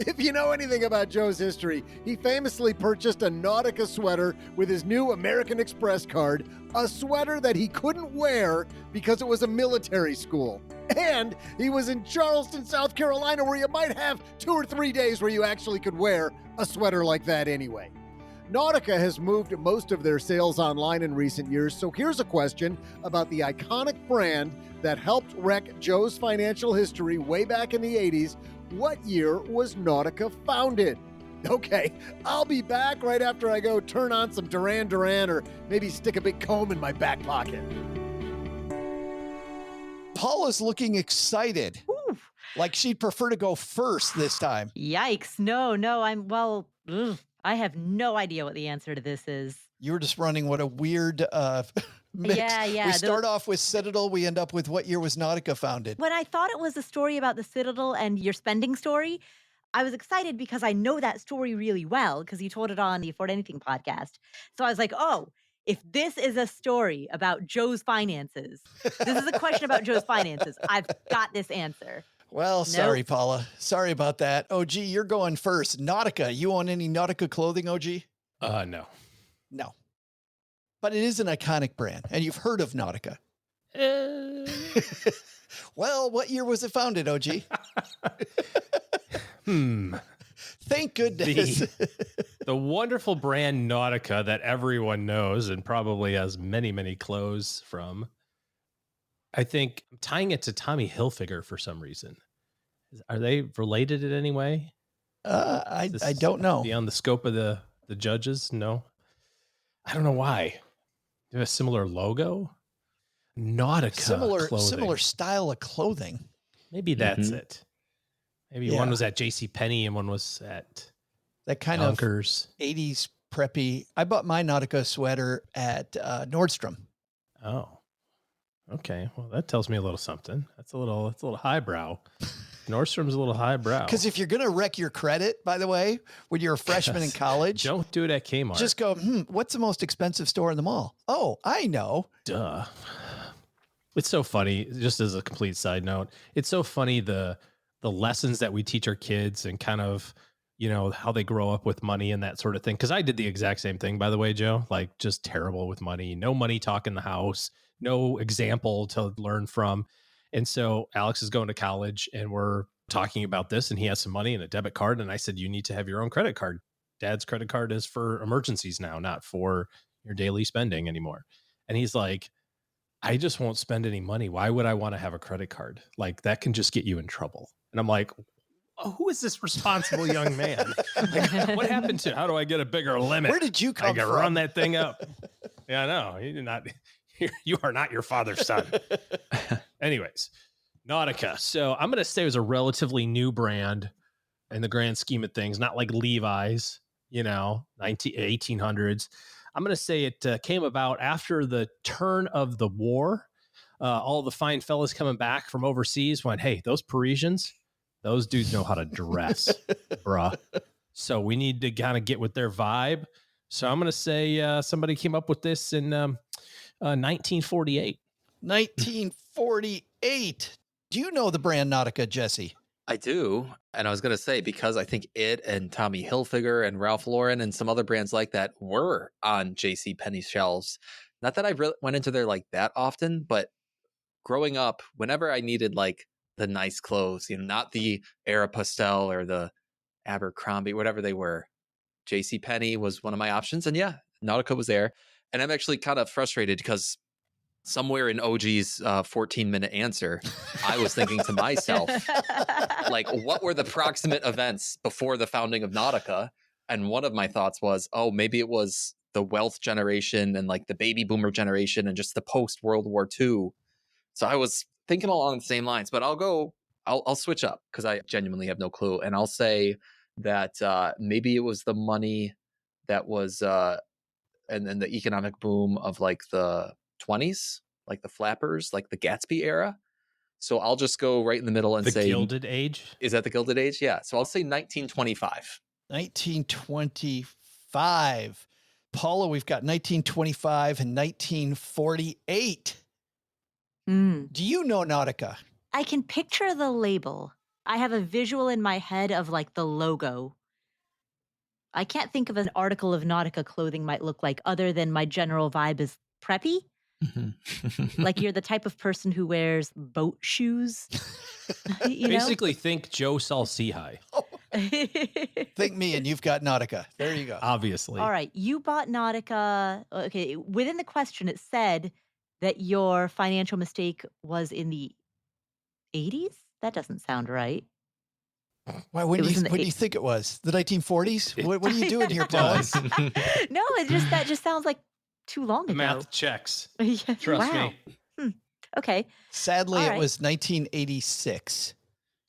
Speaker 5: If you know anything about Joe's history, he famously purchased a Nautica sweater with his new American Express card, a sweater that he couldn't wear because it was a military school. And he was in Charleston, South Carolina, where you might have 2 or 3 days where you actually could wear a sweater like that anyway. Nautica has moved most of their sales online in recent years, so here's a question about the iconic brand that helped wreck Joe's financial history way back in the 80s. What year was Nautica founded? Okay, I'll be back right after I go turn on some Duran Duran or maybe stick a big comb in my back pocket.
Speaker 6: Paula's looking excited.
Speaker 8: Ooh.
Speaker 6: Like she'd prefer to go first this time.
Speaker 8: Yikes. No, I have no idea what the answer to this is.
Speaker 6: You were just running what a weird mix.
Speaker 8: Yeah.
Speaker 6: We start off with Citadel. We end up with what year was Nautica founded?
Speaker 8: When I thought it was a story about the Citadel and your spending story, I was excited because I know that story really well because you told it on the Afford Anything podcast. So I was like, oh, if this is a story about Joe's finances, this is a question about Joe's finances, I've got this answer.
Speaker 6: Well, sorry, Paula. Sorry about that. OG, you're going first. Nautica. You own any Nautica clothing, OG?
Speaker 7: No.
Speaker 6: No. But it is an iconic brand, and you've heard of Nautica. Well, what year was it founded, OG? Thank goodness.
Speaker 7: The wonderful brand Nautica that everyone knows and probably has many, many clothes from. I think I'm tying it to Tommy Hilfiger for some reason. Are they related in any way?
Speaker 6: I don't know.
Speaker 7: Beyond the scope of the judges? No. I don't know why. They have a similar logo? Nautica
Speaker 6: Similar style of clothing.
Speaker 7: Maybe that's it. Maybe one was at JCPenney and one was at
Speaker 6: that kind
Speaker 7: Yonkers.
Speaker 6: Of 80s preppy. I bought my Nautica sweater at Nordstrom.
Speaker 7: Oh. Okay, well, that tells me a little something. It's a little highbrow. Nordstrom's a little highbrow.
Speaker 6: Because if you're going to wreck your credit, by the way, when you're a freshman in college,
Speaker 7: don't do it at Kmart.
Speaker 6: Just go, what's the most expensive store in the mall? Oh, I know.
Speaker 7: Duh. It's so funny, just as a complete side note, it's so funny the lessons that we teach our kids and kind of, how they grow up with money and that sort of thing. Because I did the exact same thing, by the way, Joe, like just terrible with money, no money talk in the house, no example to learn from. And so Alex is going to college and we're talking about this and he has some money and a debit card. And I said, you need to have your own credit card. Dad's credit card is for emergencies now, not for your daily spending anymore. And he's like, I just won't spend any money. Why would I want to have a credit card? Like that can just get you in trouble. And I'm like, oh, who is this responsible young man? Like, what happened to, how do I get a bigger limit?
Speaker 6: Where did you come from?
Speaker 7: I can run that thing up. Yeah, I know. You are not your father's son. Anyways, Nautica. So I'm going to say it was a relatively new brand in the grand scheme of things, not like Levi's, 1800s. I'm going to say it came about after the turn of the war. All the fine fellas coming back from overseas went, hey, those Parisians, Those dudes know how to dress, bruh. So we need to kind of get with their vibe. So I'm going to say somebody came up with this in 1948.
Speaker 6: 1948. Do you know the brand Nautica, Jesse?
Speaker 9: I do. And I was going to say, because I think it and Tommy Hilfiger and Ralph Lauren and some other brands like that were on JCPenney's shelves. Not that I really went into there like that often, but growing up, whenever I needed like the nice clothes, not the Aeropostale or the Abercrombie, whatever they were, JCPenney was one of my options. And yeah, Nautica was there. And I'm actually kind of frustrated because somewhere in OG's 14-minute answer, I was thinking to myself, like, what were the proximate events before the founding of Nautica? And one of my thoughts was, oh, maybe it was the wealth generation and like the baby boomer generation and just the post World War II. So I was thinking along the same lines, but I'll switch up because I genuinely have no clue. And I'll say that maybe it was the money that was, and then the economic boom of like the 20s, like the flappers, like the Gatsby era. So I'll just go right in the middle and say
Speaker 7: the Gilded Age.
Speaker 9: Is that the Gilded Age? Yeah. So I'll say 1925.
Speaker 6: 1925. Paula, we've got 1925 and 1948. Do you know Nautica?
Speaker 8: I can picture the label. I have a visual in my head of like the logo. I can't think of an article of Nautica clothing might look like other than my general vibe is preppy. Like you're the type of person who wears boat shoes.
Speaker 7: Basically, think Joe Saul-Sehy.
Speaker 6: Think me and you've got Nautica. There you go.
Speaker 7: Obviously.
Speaker 8: All right. You bought Nautica. Okay. Within the question, it said that your financial mistake was in the 80s. That doesn't sound right.
Speaker 6: Why? When do you think it was? The 1940s? What are you doing here, Paula?
Speaker 8: No, that just sounds like too long ago.
Speaker 7: Math checks.
Speaker 8: Yeah.
Speaker 7: Trust
Speaker 8: me. Okay.
Speaker 6: Sadly, it was 1986.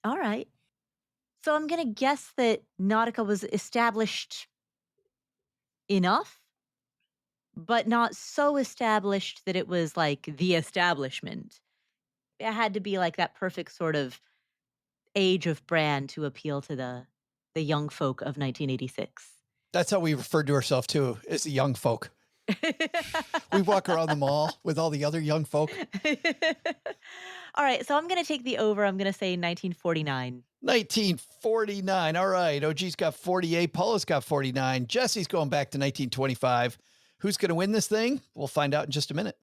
Speaker 8: All right. So I'm going to guess that Nautica was established enough, but not so established that it was like the establishment. It had to be like that perfect sort of age of brand to appeal to the young folk of 1986.
Speaker 6: That's how we referred to ourselves too, as the young folk. We walk around the mall with all the other young folk.
Speaker 8: All right, so I'm going to take the over. I'm going to say 1949.
Speaker 6: 1949. All right. OG's got 48. Paula's got 49. Jesse's going back to 1925. Who's going to win this thing? We'll find out in just a minute.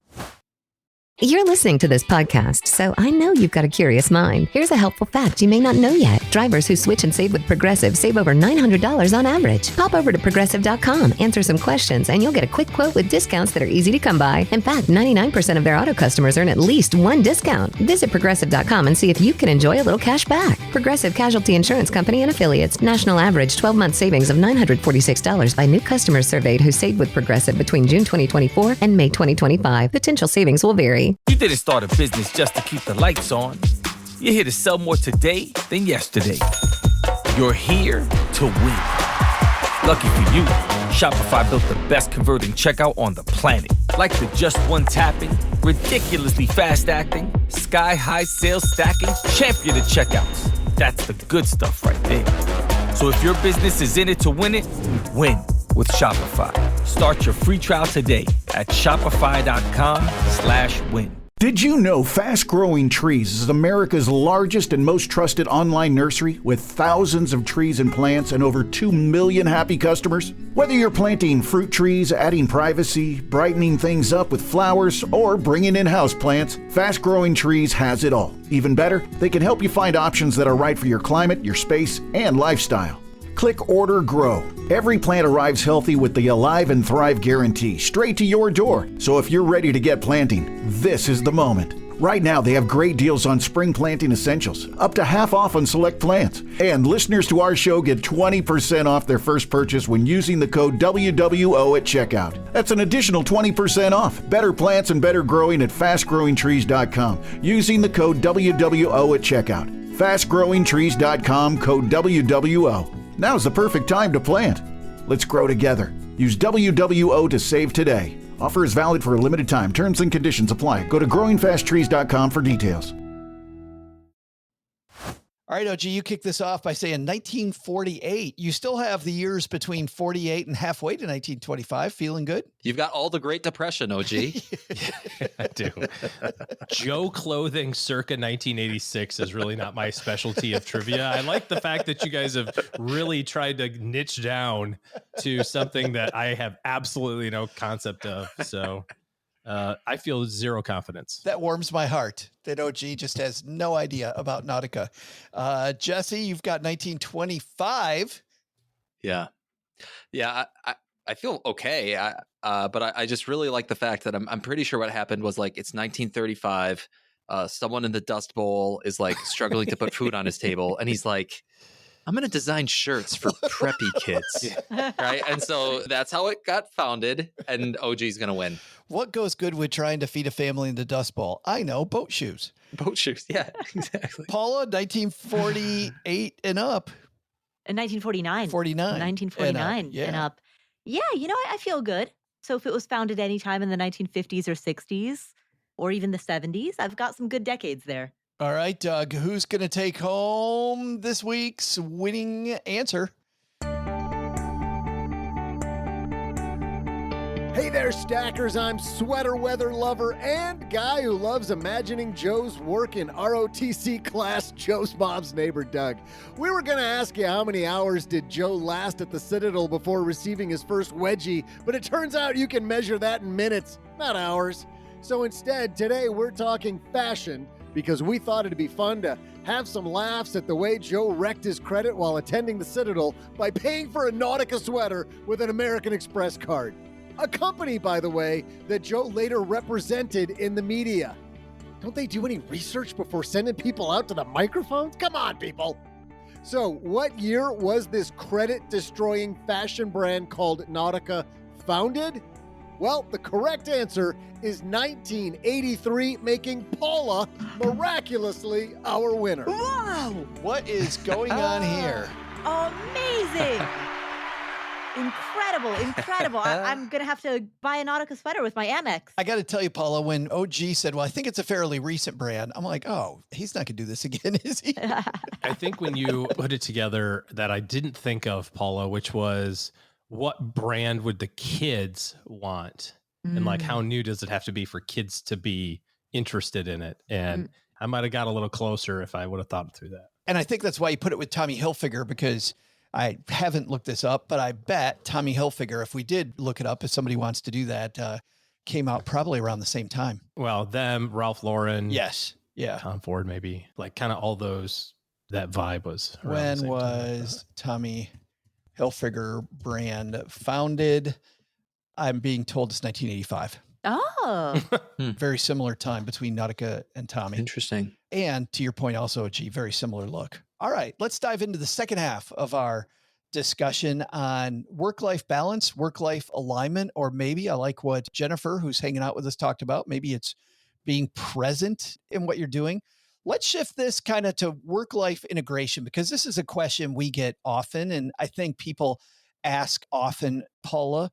Speaker 10: You're listening to this podcast, so I know you've got a curious mind. Here's a helpful fact you may not know yet. Drivers who switch and save with Progressive save over $900 on average. Pop over to Progressive.com, answer some questions, and you'll get a quick quote with discounts that are easy to come by. In fact, 99% of their auto customers earn at least one discount. Visit Progressive.com and see if you can enjoy a little cash back. Progressive Casualty Insurance Company and Affiliates. National average 12-month savings of $946 by new customers surveyed who saved with Progressive between June 2024 and May 2025. Potential savings will vary.
Speaker 11: You didn't start a business just to keep the lights on. You're here to sell more today than yesterday. You're here to win. Lucky for you, Shopify built the best converting checkout on the planet. Like the just one tapping, ridiculously fast acting, sky-high sales stacking, champion of checkouts. That's the good stuff right there. So if your business is in it to win it, win with Shopify. Start your free trial today at shopify.com/win.
Speaker 1: Did you know Fast Growing Trees is America's largest and most trusted online nursery with thousands of trees and plants and over 2 million happy customers? Whether you're planting fruit trees, adding privacy, brightening things up with flowers, or bringing in houseplants, Fast Growing Trees has it all. Even better, they can help you find options that are right for your climate, your space, and lifestyle. Click Order Grow. Every plant arrives healthy with the Alive and Thrive guarantee straight to your door. So if you're ready to get planting, this is the moment. Right now, they have great deals on spring planting essentials, up to half off on select plants. And listeners to our show get 20% off their first purchase when using the code WWO at checkout. That's an additional 20% off. Better plants and better growing at fastgrowingtrees.com using the code WWO at checkout. Fastgrowingtrees.com, code WWO. Now's the perfect time to plant. Let's grow together. Use WWO to save today. Offer is valid for a limited time. Terms and conditions apply. Go to growingfasttrees.com for details.
Speaker 6: All right, OG, you kick this off by saying 1948. You still have the years between 48 and halfway to 1925. Feeling good?
Speaker 9: You've got all the Great Depression, OG.
Speaker 7: I do. Joe clothing circa 1986 is really not my specialty of trivia. I like the fact that you guys have really tried to niche down to something that I have absolutely no concept of. So I feel zero confidence.
Speaker 6: That warms my heart that OG just has no idea about Nautica. Jesse, you've got 1925.
Speaker 9: Yeah. I feel okay. But I just really like the fact that I'm pretty sure what happened was like it's 1935. Someone in the Dust Bowl is like struggling to put food on his table, and he's like, I'm going to design shirts for preppy kids. Right. And so that's how it got founded. And OG's going to win.
Speaker 6: What goes good with trying to feed a family in the Dust Bowl? I know, boat shoes.
Speaker 9: Boat shoes. Yeah, exactly.
Speaker 6: Paula, 1948 and up.
Speaker 8: 1949. 1949 and up. Yeah, I feel good. So if it was founded anytime in the 1950s or 60s or even the 70s, I've got some good decades there.
Speaker 6: All right, Doug, who's going to take home this week's winning answer?
Speaker 5: Hey there, stackers. I'm sweater weather lover and guy who loves imagining Joe's work in ROTC class, Joe's mom's neighbor, Doug. We were going to ask you how many hours did Joe last at the Citadel before receiving his first wedgie, but it turns out you can measure that in minutes, not hours. So instead, today we're talking fashion, because we thought it'd be fun to have some laughs at the way Joe wrecked his credit while attending the Citadel by paying for a Nautica sweater with an American Express card. A company, by the way, that Joe later represented in the media. Don't they do any research before sending people out to the microphones? Come on, people. So, what year was this credit-destroying fashion brand called Nautica founded? Well, the correct answer is 1983, making Paula miraculously our winner.
Speaker 8: Wow!
Speaker 6: What is going on here?
Speaker 8: Amazing! Incredible. I'm going to have to buy a Nautica sweater with my Amex.
Speaker 6: I got to tell you, Paula, when OG said, well, I think it's a fairly recent brand, I'm like, oh, he's not going to do this again, is he?
Speaker 7: I think when you put it together that I didn't think of, Paula, which was what brand would the kids want? And like, how new does it have to be for kids to be interested in it? And I might have got a little closer if I would have thought through that.
Speaker 6: And I think that's why you put it with Tommy Hilfiger, because I haven't looked this up, but I bet Tommy Hilfiger, if we did look it up, if somebody wants to do that, came out probably around the same time.
Speaker 7: Well, them, Ralph Lauren.
Speaker 6: Yes. Yeah.
Speaker 7: Tom Ford, maybe. Like kind of all those, that vibe was.
Speaker 6: When was Tommy Hilfiger brand founded? I'm being told it's 1985.
Speaker 8: Oh.
Speaker 6: Very similar time between Nautica and Tommy.
Speaker 9: Interesting.
Speaker 6: And to your point also, G, very similar look. All right, let's dive into the second half of our discussion on work-life balance, work-life alignment, or maybe I like what Jennifer, who's hanging out with us, talked about. Maybe it's being present in what you're doing. Let's shift this kind of to work-life integration, because this is a question we get often, and I think people ask often, Paula,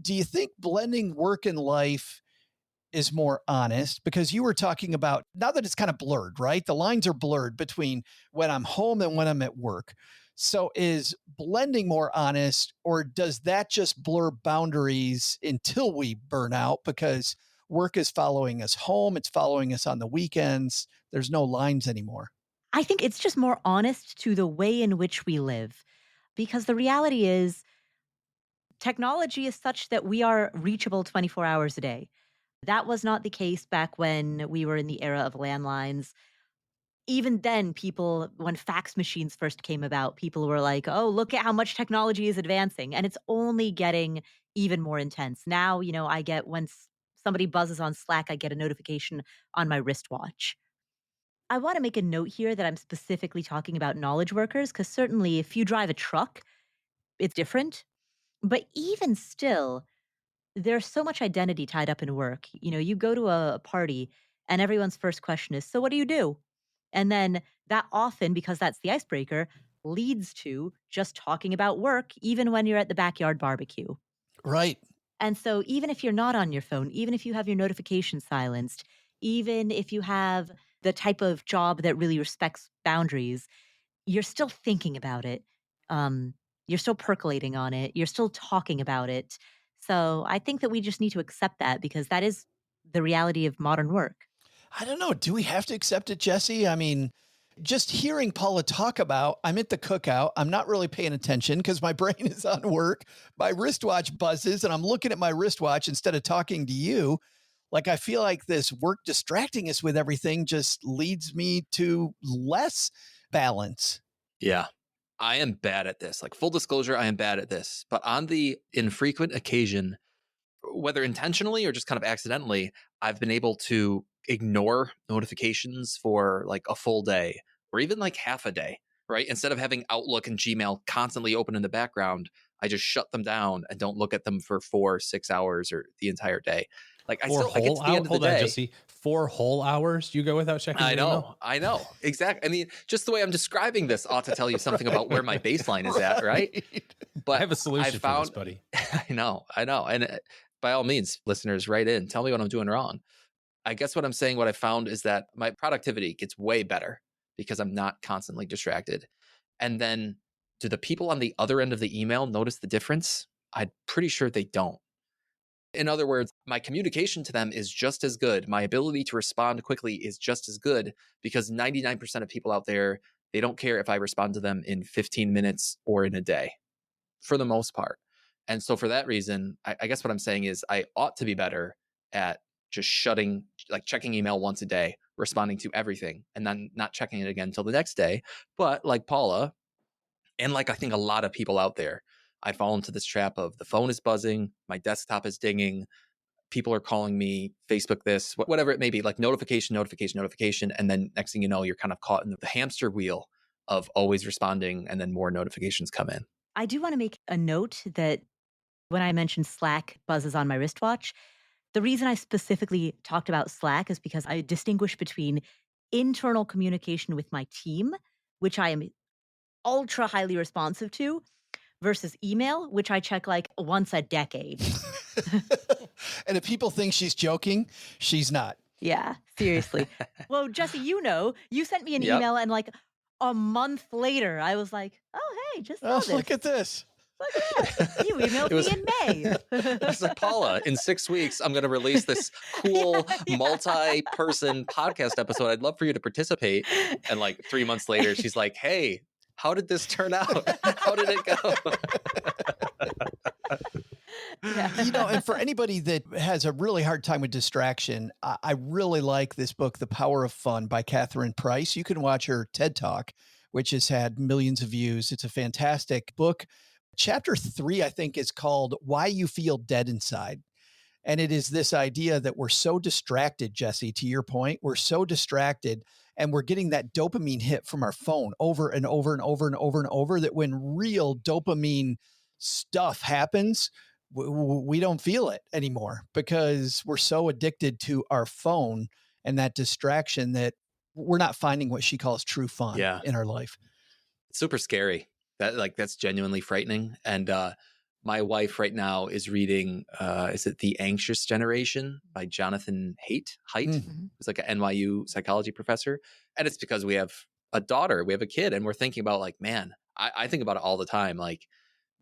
Speaker 6: do you think blending work and life is more honest? Because you were talking about, now that it's kind of blurred, right? The lines are blurred between when I'm home and when I'm at work. So is blending more honest, or does that just blur boundaries until we burn out because work is following us home, it's following us on the weekends, there's no lines anymore?
Speaker 8: I think it's just more honest to the way in which we live, because the reality is technology is such that we are reachable 24 hours a day. That was not the case back when we were in the era of landlines. Even then, when fax machines first came about, people were like, oh, look at how much technology is advancing. And it's only getting even more intense. Now, I get, when somebody buzzes on Slack, I get a notification on my wristwatch. I want to make a note here that I'm specifically talking about knowledge workers, because certainly if you drive a truck, it's different. But even still, there's so much identity tied up in work. You go to a party and everyone's first question is, so what do you do? And then that often, because that's the icebreaker, leads to just talking about work, even when you're at the backyard barbecue.
Speaker 6: Right.
Speaker 8: And so even if you're not on your phone, even if you have your notifications silenced, even if you have the type of job that really respects boundaries, you're still thinking about it. You're still percolating on it. You're still talking about it. So I think that we just need to accept that because that is the reality of modern work.
Speaker 6: I don't know. Do we have to accept it, Jesse? I mean, just hearing Paula talk about, I'm at the cookout. I'm not really paying attention because my brain is on work. My wristwatch buzzes and I'm looking at my wristwatch instead of talking to you. Like, I feel like this work distracting us with everything just leads me to less balance.
Speaker 9: Yeah. I am bad at this. Like, full disclosure, I am bad at this. But on the infrequent occasion, whether intentionally or just kind of accidentally, I've been able to ignore notifications for like a full day or even like half a day, right? Instead of having Outlook and Gmail constantly open in the background, I just shut them down and don't look at them for 4-6 hours or the entire day. Like, I get to the end of the day.
Speaker 7: Jesse, 4 whole hours you go without checking your email?
Speaker 9: I know. Exactly. I mean, just the way I'm describing this ought to tell you something about where my baseline is at, right? But
Speaker 7: I have a solution for this, buddy.
Speaker 9: I know. And by all means, listeners, write in. Tell me what I'm doing wrong. I guess what I'm saying, what I found is that my productivity gets way better because I'm not constantly distracted. And then do the people on the other end of the email notice the difference? I'm pretty sure they don't. In other words, my communication to them is just as good. My ability to respond quickly is just as good because 99% of people out there, they don't care if I respond to them in 15 minutes or in a day, for the most part. And so for that reason, I guess what I'm saying is I ought to be better at just checking email once a day, responding to everything, and then not checking it again until the next day. But like Paula, and like I think a lot of people out there, I fall into this trap of the phone is buzzing, my desktop is dinging, people are calling me, Facebook this, whatever it may be, like notification. And then next thing you know, you're kind of caught in the hamster wheel of always responding and then more notifications come in.
Speaker 8: I do want to make a note that when I mentioned Slack buzzes on my wristwatch, the reason I specifically talked about Slack is because I distinguish between internal communication with my team, which I am ultra highly responsive to, versus email, which I check like once a decade.
Speaker 6: And if people think she's joking, she's not.
Speaker 8: Yeah, seriously. Well, Jesse, you sent me an email and like a month later, I was like, oh, hey, just saw this.
Speaker 6: Look at this.
Speaker 8: Look at that. You emailed me in May.
Speaker 9: I was like, Paula, in 6 weeks, I'm going to release this cool multi-person podcast episode. I'd love for you to participate. And like 3 months later, she's like, hey, how did this turn out? How did it go?
Speaker 6: Yeah. And for anybody that has a really hard time with distraction, I really like this book, The Power of Fun by Catherine Price. You can watch her TED Talk, which has had millions of views. It's a fantastic book. Chapter 3, I think, is called Why You Feel Dead Inside. And it is this idea that we're so distracted, Jesse, to your point, we're so distracted and we're getting that dopamine hit from our phone over and over and over and over and over that when real dopamine stuff happens, we don't feel it anymore because we're so addicted to our phone and that distraction that we're not finding what she calls true fun in our life.
Speaker 9: It's super scary. That's genuinely frightening. And my wife right now is reading, is it The Anxious Generation by Jonathan Haidt, who's like an NYU psychology professor. And it's because we have a daughter, we have a kid, and we're thinking about like, man, I think about it all the time. Like,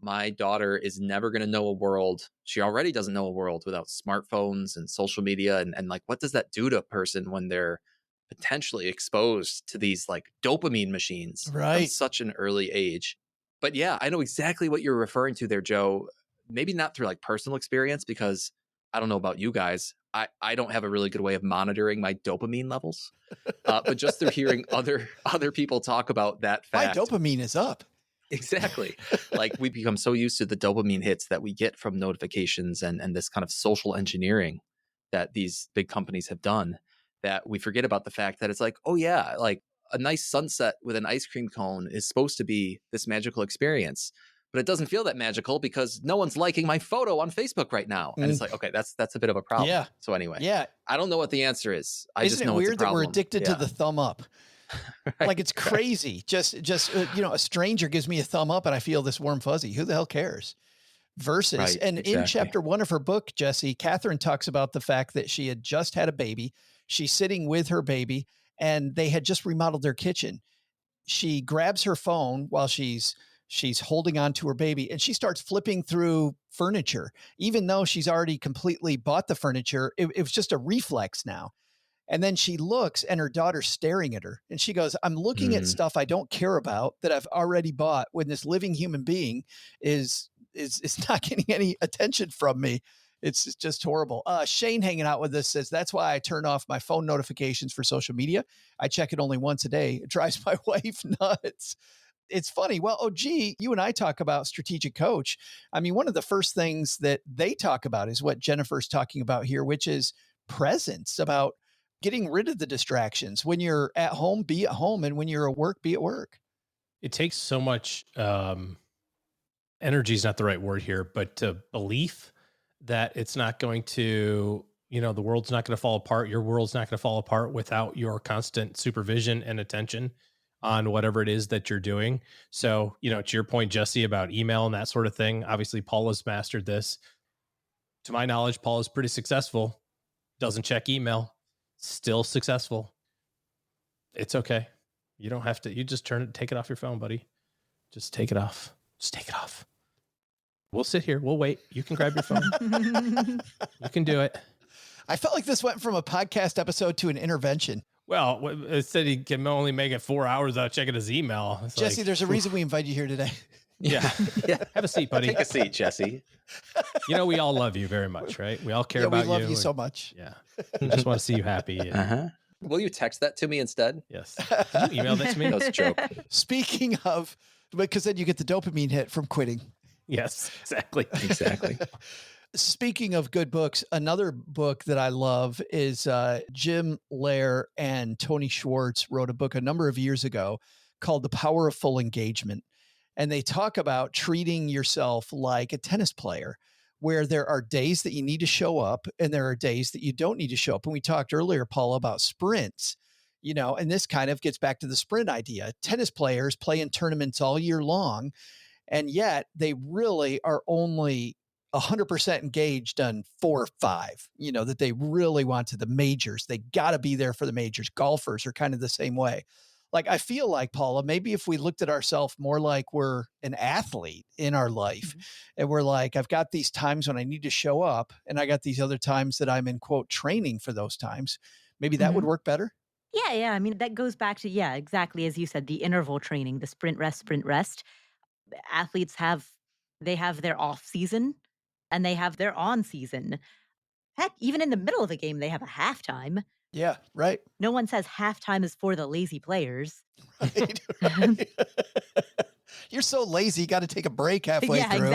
Speaker 9: my daughter is never going to know a world. She already doesn't know a world without smartphones and social media. And like, what does that do to a person when they're potentially exposed to these like dopamine machines from such an early age? But yeah, I know exactly what you're referring to there, Joe. Maybe not through like personal experience, because I don't know about you guys. I don't have a really good way of monitoring my dopamine levels, but just through hearing other people talk about that fact.
Speaker 6: My dopamine is up.
Speaker 9: Exactly. Like, we become so used to the dopamine hits that we get from notifications and this kind of social engineering that these big companies have done, that we forget about the fact that it's like, oh yeah, like a nice sunset with an ice cream cone is supposed to be this magical experience, but it doesn't feel that magical because no one's liking my photo on Facebook right now. And it's like, okay, that's a bit of a problem.
Speaker 6: Yeah.
Speaker 9: So anyway,
Speaker 6: yeah,
Speaker 9: I don't know what the answer is.
Speaker 6: Isn't it weird that we're addicted to the thumb up?
Speaker 9: Right.
Speaker 6: Like, it's crazy. Just a stranger gives me a thumb up and I feel this warm fuzzy. Who the hell cares? Versus, in chapter 1 of her book, Jesse, Catherine talks about the fact that she had just had a baby. She's sitting with her baby and they had just remodeled their kitchen. She grabs her phone while she's holding on to her baby, and she starts flipping through furniture, even though she's already completely bought the furniture. It was just a reflex now. And then she looks, and her daughter's staring at her, and she goes, I'm looking at stuff I don't care about that I've already bought when this living human being is not getting any attention from me. It's just horrible. Shane hanging out with us says, that's why I turn off my phone notifications for social media. I check it only once a day. It drives my wife nuts. It's funny. Well, OG, you and I talk about strategic coach. I mean, one of the first things that they talk about is what Jennifer's talking about here, which is presence, about getting rid of the distractions. When you're at home, be at home. And when you're at work, be at work.
Speaker 7: It takes so much energy is not the right word here, but belief that it's not going to, the world's not going to fall apart. Your world's not going to fall apart without your constant supervision and attention on whatever it is that you're doing. So, to your point, Jesse, about email and that sort of thing, obviously Paula's mastered this. To my knowledge, Paula's pretty successful. Doesn't check email. Still successful. It's okay. You don't have to, you just take it off your phone, buddy. Just take it off. Just take it off. We'll sit here. We'll wait. You can grab your phone. You can do it.
Speaker 6: I felt like this went from a podcast episode to an intervention.
Speaker 7: Well, it said he can only make it 4 hours without checking his email. It's
Speaker 6: Jesse, there's a reason we invite you here today.
Speaker 7: Yeah. Have a seat, buddy.
Speaker 9: Take a seat, Jesse.
Speaker 7: We all love you very much, right? We all care about you.
Speaker 6: We love you so much.
Speaker 7: Yeah. We just want to see you happy. And,
Speaker 9: Will you text that to me instead?
Speaker 7: Yes. Did you email that to me?
Speaker 9: That was a joke.
Speaker 6: Speaking of, because then you get the dopamine hit from quitting.
Speaker 7: Yes, exactly.
Speaker 9: Exactly.
Speaker 6: Speaking of good books, another book that I love is Jim Loehr and Tony Schwartz wrote a book a number of years ago called The Power of Full Engagement. And they talk about treating yourself like a tennis player, where there are days that you need to show up and there are days that you don't need to show up. And we talked earlier, Paula, about sprints, and this kind of gets back to the sprint idea. Tennis players play in tournaments all year long, and yet they really are only 100% engaged on 4 or 5, that they really want to the majors. They got to be there for the majors. Golfers are kind of the same way. Like, I feel like, Paula, maybe if we looked at ourselves more like we're an athlete in our life, and we're like, I've got these times when I need to show up, and I got these other times that I'm in, quote, training for those times, maybe that would work better.
Speaker 8: Yeah. I mean, that goes back to, exactly as you said, the interval training, the sprint, rest. Athletes have their off season and they have their on season. Heck, even in the middle of a game, they have a halftime.
Speaker 6: Yeah, right.
Speaker 8: No one says halftime is for the lazy players.
Speaker 6: Right. You're so lazy, you got to take a break halfway through.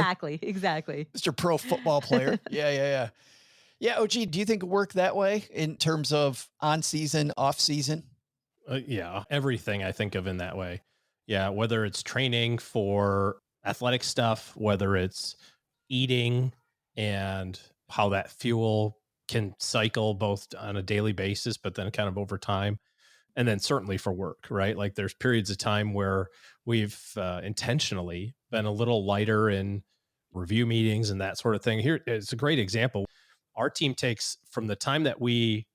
Speaker 8: Exactly.
Speaker 6: Mr. Pro Football Player. Yeah. Yeah, OG, do you think it worked that way in terms of on season, off season?
Speaker 7: Yeah, everything I think of in that way. Yeah, whether it's training for athletic stuff, whether it's eating and how that fuel can cycle both on a daily basis, but then kind of over time. And then certainly for work, right? Like there's periods of time where we've intentionally been a little lighter in review meetings and that sort of thing. Here, it's a great example. Our team takes from the time that we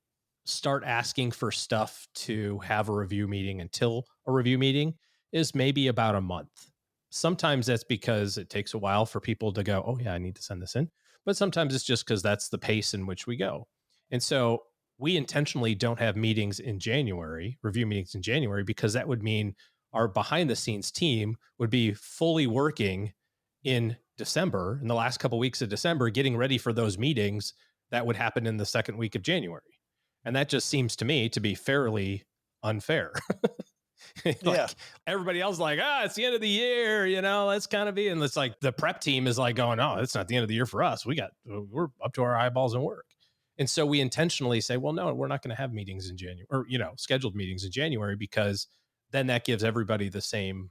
Speaker 7: start asking for stuff to have a review meeting until a review meeting is maybe about a month. Sometimes that's because it takes a while for people to go, oh yeah, I need to send this in. But sometimes it's just because that's the pace in which we go. And so we intentionally don't have meetings in January, review meetings in January, because that would mean our behind the scenes team would be fully working in December, in the last couple of weeks of December, getting ready for those meetings that would happen in the second week of January. And that just seems to me to be fairly unfair. Everybody else is like, it's the end of the year, that's kind of be. And it's like the prep team is like going, oh, it's not the end of the year for us. We're up to our eyeballs in work. And so we intentionally say, well, no, we're not going to have meetings in January or, scheduled meetings in January, because then that gives everybody the same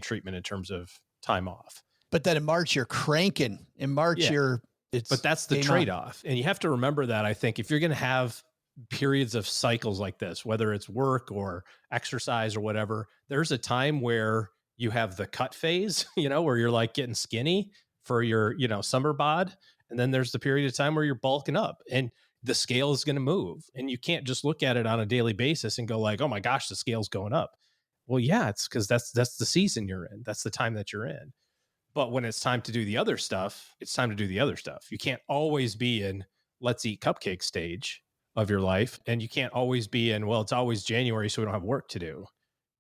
Speaker 7: treatment in terms of time off.
Speaker 6: But then in March, you're cranking. In March,
Speaker 7: but that's the trade-off. And you have to remember that, I think, if you're going to have periods of cycles like this, whether it's work or exercise or whatever, there's a time where you have the cut phase, where you're like getting skinny for your, summer bod. And then there's the period of time where you're bulking up. And the scale is going to move. And you can't just look at it on a daily basis and go like, oh my gosh, the scale's going up. Well, yeah, it's because that's the season you're in. That's the time that you're in. But when it's time to do the other stuff, it's time to do the other stuff. You can't always be in let's eat cupcake stage of your life. And you can't always be in, well, it's always January, so we don't have work to do.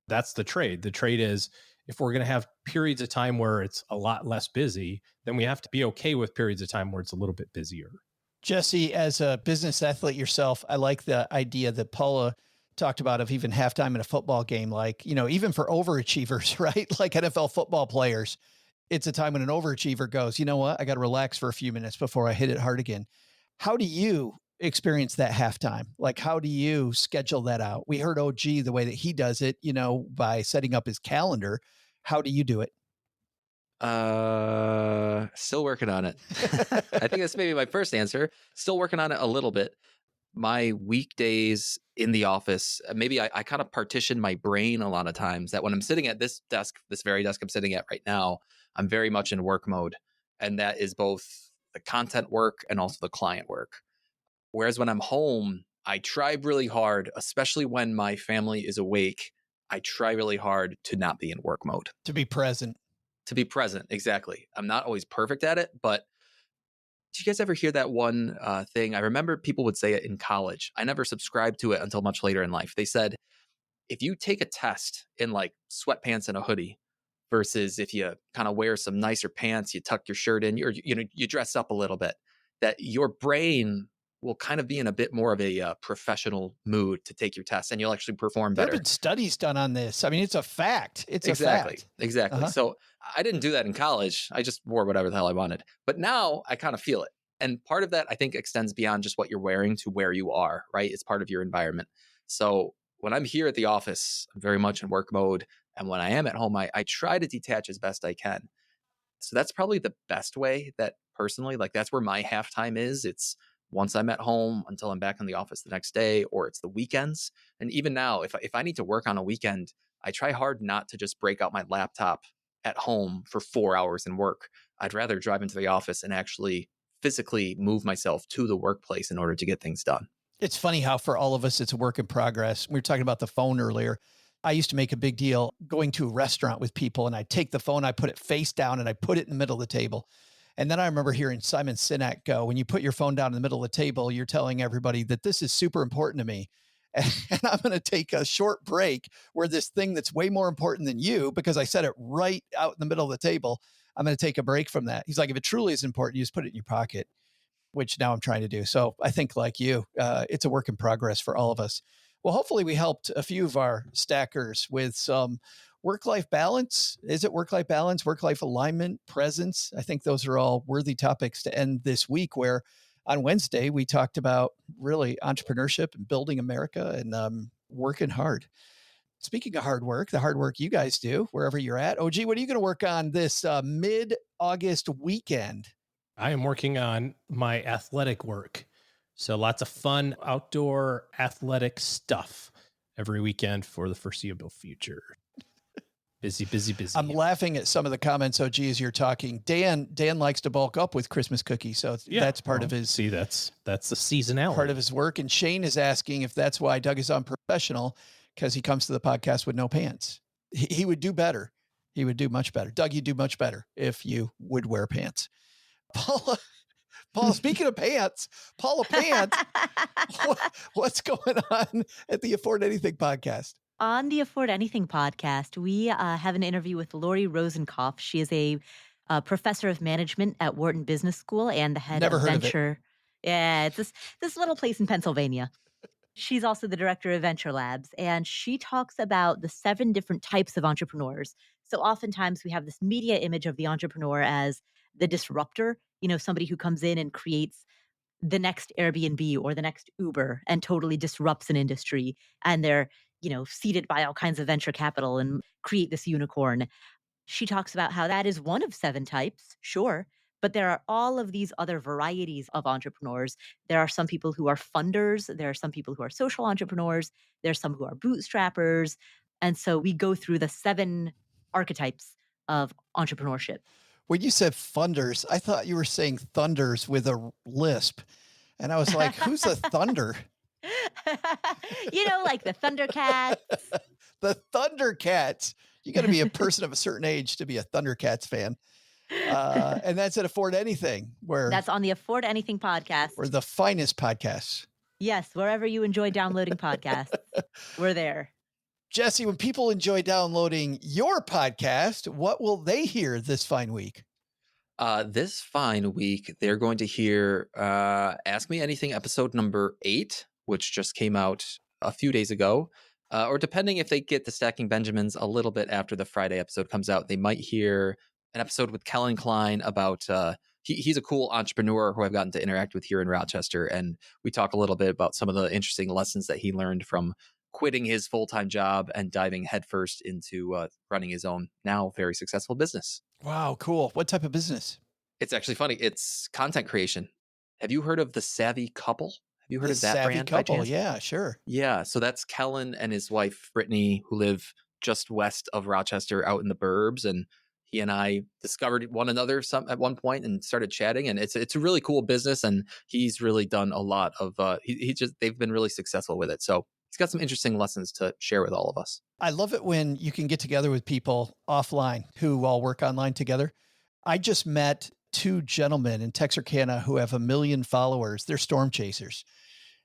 Speaker 7: That's the trade. The trade is if we're going to have periods of time where it's a lot less busy, then we have to be okay with periods of time where it's a little bit busier.
Speaker 6: Jesse, as a business athlete yourself, I like the idea that Paula talked about of even halftime in a football game, like, even for overachievers, right? Like NFL football players, it's a time when an overachiever goes, you know what? I got to relax for a few minutes before I hit it hard again. How do you experience that halftime? Like, how do you schedule that out? We heard OG, the way that he does it, by setting up his calendar. How do you do it?
Speaker 9: Still working on it. I think that's maybe my first answer. Still working on it a little bit. My weekdays in the office, maybe I kind of partition my brain a lot of times that when I'm sitting at this desk, this very desk I'm sitting at right now, I'm very much in work mode. And that is both the content work and also the client work. Whereas when I'm home, I try really hard, especially when my family is awake, I try really hard to not be in work mode.
Speaker 6: To be present.
Speaker 9: To be present, exactly. I'm not always perfect at it, but do you guys ever hear that one thing? I remember people would say it in college. I never subscribed to it until much later in life. They said, if you take a test in like sweatpants and a hoodie versus if you kind of wear some nicer pants, you tuck your shirt in, you dress up a little bit, that your brain will kind of be in a bit more of a professional mood to take your test and you'll actually perform better.
Speaker 6: There have been studies done on this. I mean, it's a fact. It's a fact.
Speaker 9: Exactly.
Speaker 6: Uh-huh.
Speaker 9: So I didn't do that in college. I just wore whatever the hell I wanted. But now I kind of feel it. And part of that, I think, extends beyond just what you're wearing to where you are, right? It's part of your environment. So when I'm here at the office, I'm very much in work mode. And when I am at home, I try to detach as best I can. So that's probably the best way that personally, like that's where my halftime is. It's once I'm at home until I'm back in the office the next day, or it's the weekends. And even now, if I need to work on a weekend, I try hard not to just break out my laptop at home for 4 hours and work. I'd rather drive into the office and actually physically move myself to the workplace in order to get things done.
Speaker 6: It's funny how for all of us, it's a work in progress. We were talking about the phone earlier. I used to make a big deal going to a restaurant with people and I take the phone, I put it face down and I put it in the middle of the table. And then I remember hearing Simon Sinek go, when you put your phone down in the middle of the table, you're telling everybody that this is super important to me. And I'm going to take a short break where this thing that's way more important than you, because I set it right out in the middle of the table, I'm going to take a break from that. He's like, if it truly is important, you just put it in your pocket, which now I'm trying to do. So I think like you, it's a work in progress for all of us. Well, hopefully we helped a few of our stackers with some work-life balance. Is it work-life balance, work-life alignment, presence? I think those are all worthy topics to end this week, where on Wednesday, we talked about really entrepreneurship and building America and working hard. Speaking of hard work, the hard work you guys do, wherever you're at. OG, what are you going to work on this mid-August weekend?
Speaker 7: I am working on my athletic work. So lots of fun outdoor athletic stuff every weekend for the foreseeable future. Busy.
Speaker 6: I'm laughing at some of the comments, OG, as you're talking. Dan likes to bulk up with Christmas cookies. So that's part of his...
Speaker 7: See, that's the seasonality.
Speaker 6: Part of his work. And Shane is asking if that's why Doug is unprofessional, because he comes to the podcast with no pants. He would do better. He would do much better. Doug, you'd do much better if you would wear pants. Paula, speaking of pants, Paula Pant, what's going on at the Afford Anything podcast?
Speaker 8: On the Afford Anything podcast, we have an interview with Lori Rosenkopf. She is a professor of management at Wharton Business School and the head of venture. Yeah, it's this little place in Pennsylvania. She's also the director of Venture Labs, and she talks about the 7 different types of entrepreneurs. So oftentimes we have this media image of the entrepreneur as the disruptor, somebody who comes in and creates the next Airbnb or the next Uber and totally disrupts an industry. And they're, seeded by all kinds of venture capital and create this unicorn. She talks about how that is one of 7 types, sure, but there are all of these other varieties of entrepreneurs. There are some people who are funders. There are some people who are social entrepreneurs. There's some who are bootstrappers. And so we go through the 7 archetypes of entrepreneurship.
Speaker 6: When you said funders, I thought you were saying thunders with a lisp. And I was like, who's a Thunder?
Speaker 8: Like the Thundercats.
Speaker 6: The Thundercats. You got to be a person of a certain age to be a Thundercats fan. And that's at Afford Anything,
Speaker 8: That's on the Afford Anything podcast.
Speaker 6: We're the finest podcasts.
Speaker 8: Yes, wherever you enjoy downloading podcasts, we're there.
Speaker 6: Jesse, when people enjoy downloading your podcast, what will they hear this fine week?
Speaker 9: This fine week, they're going to hear Ask Me Anything episode number 8, which just came out a few days ago. Or depending if they get the Stacking Benjamins a little bit after the Friday episode comes out, they might hear an episode with Kellen Klein about he's a cool entrepreneur who I've gotten to interact with here in Rochester. And we talk a little bit about some of the interesting lessons that he learned from quitting his full-time job and diving headfirst into running his own now very successful business.
Speaker 6: Wow, cool. What type of business?
Speaker 9: It's actually funny. It's content creation. Have you heard of The Savvy Couple? Have you heard of that
Speaker 6: Savvy
Speaker 9: brand?
Speaker 6: Couple, yeah, sure.
Speaker 9: Yeah, so that's Kellen and his wife, Brittany, who live just west of Rochester out in the burbs. And he and I discovered one another at one point and started chatting. And it's a really cool business. And he's really done a lot of, they've been really successful with it. So he's got some interesting lessons to share with all of us.
Speaker 6: I love it when you can get together with people offline who all work online together. I just met 2 gentlemen in Texarkana who have 1 million followers. They're storm chasers.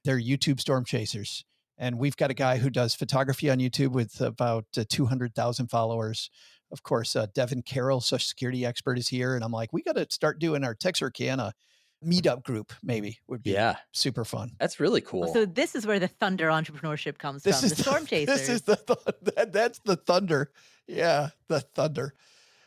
Speaker 6: They're YouTube storm chasers. And we've got a guy who does photography on YouTube with about 200,000 followers. Of course, Devin Carroll, Social Security expert, is here. And I'm like, we got to start doing our Texarkana meetup group, maybe would be super fun.
Speaker 9: That's really cool.
Speaker 8: So this is where the Thunder entrepreneurship comes from, the storm chasers.
Speaker 6: That's the Thunder. Yeah, the Thunder.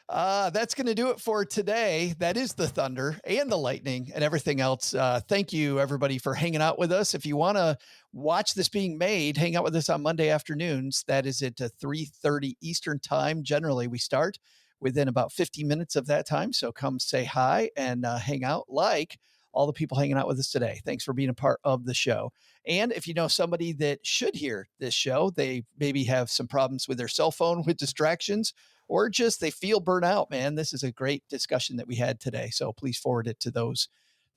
Speaker 6: That's going to do it for today. That is the Thunder and the Lightning and everything else. Thank you, everybody, for hanging out with us. If you want to watch this being made, hang out with us on Monday afternoons. That is at 3:30 Eastern time. Generally, we start within about 50 minutes of that time. So come say hi and hang out like all the people hanging out with us today. Thanks for being a part of the show. And if you know somebody that should hear this show, they maybe have some problems with their cell phone with distractions, or just they feel burnt out, man, this is a great discussion that we had today. So please forward it to those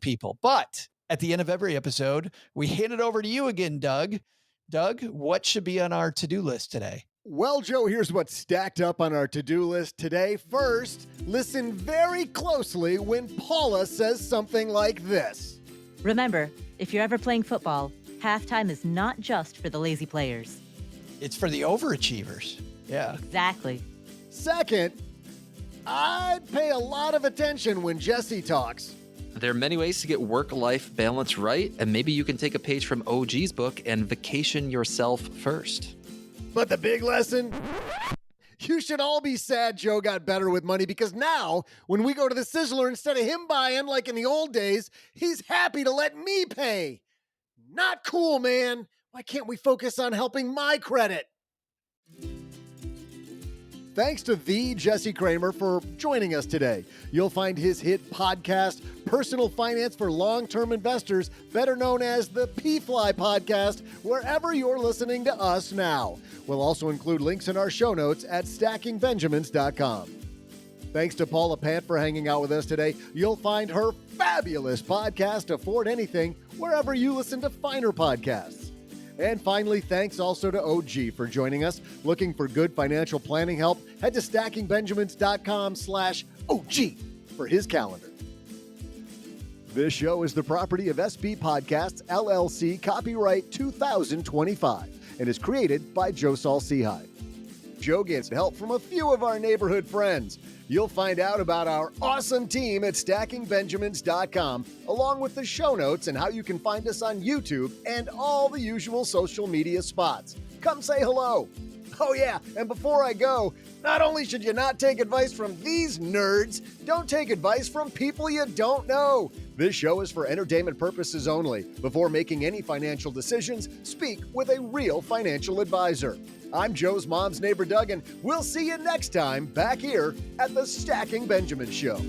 Speaker 6: people. But at the end of every episode, we hand it over to you again, Doug. Doug, what should be on our to-do list today?
Speaker 5: Well, Joe, here's what's stacked up on our to-do list today. First, listen very closely when Paula says something like this.
Speaker 8: Remember, if you're ever playing football, halftime is not just for the lazy players.
Speaker 6: It's for the overachievers. Yeah.
Speaker 8: Exactly.
Speaker 5: Second, I'd pay a lot of attention when Jesse talks.
Speaker 9: There are many ways to get work-life balance right, and maybe you can take a page from OG's book and vacation yourself first.
Speaker 5: But the big lesson? You should all be sad Joe got better with money, because now, when we go to the Sizzler, instead of him buying like in the old days, he's happy to let me pay. Not cool, man. Why can't we focus on helping my credit? Thanks to the Jesse Cramer for joining us today. You'll find his hit podcast, Personal Finance for Long-Term Investors, better known as the P-Fly Podcast, wherever you're listening to us now. We'll also include links in our show notes at stackingbenjamins.com. Thanks to Paula Pant for hanging out with us today. You'll find her fabulous podcast, Afford Anything, wherever you listen to finer podcasts. And finally, thanks also to OG for joining us. Looking for good financial planning help? Head to stackingbenjamins.com/OG for his calendar. This show is the property of SB Podcasts, LLC, copyright 2025, and is created by Saul-Sehy. Joe gets help from a few of our neighborhood friends. You'll find out about our awesome team at stackingbenjamins.com, along with the show notes and how you can find us on YouTube and all the usual social media spots. Come say hello. Oh yeah, and before I go, not only should you not take advice from these nerds, don't take advice from people you don't know. This show is for entertainment purposes only. Before making any financial decisions, speak with a real financial advisor. I'm Joe's mom's neighbor, Doug, and we'll see you next time back here at the Stacking Benjamin Show.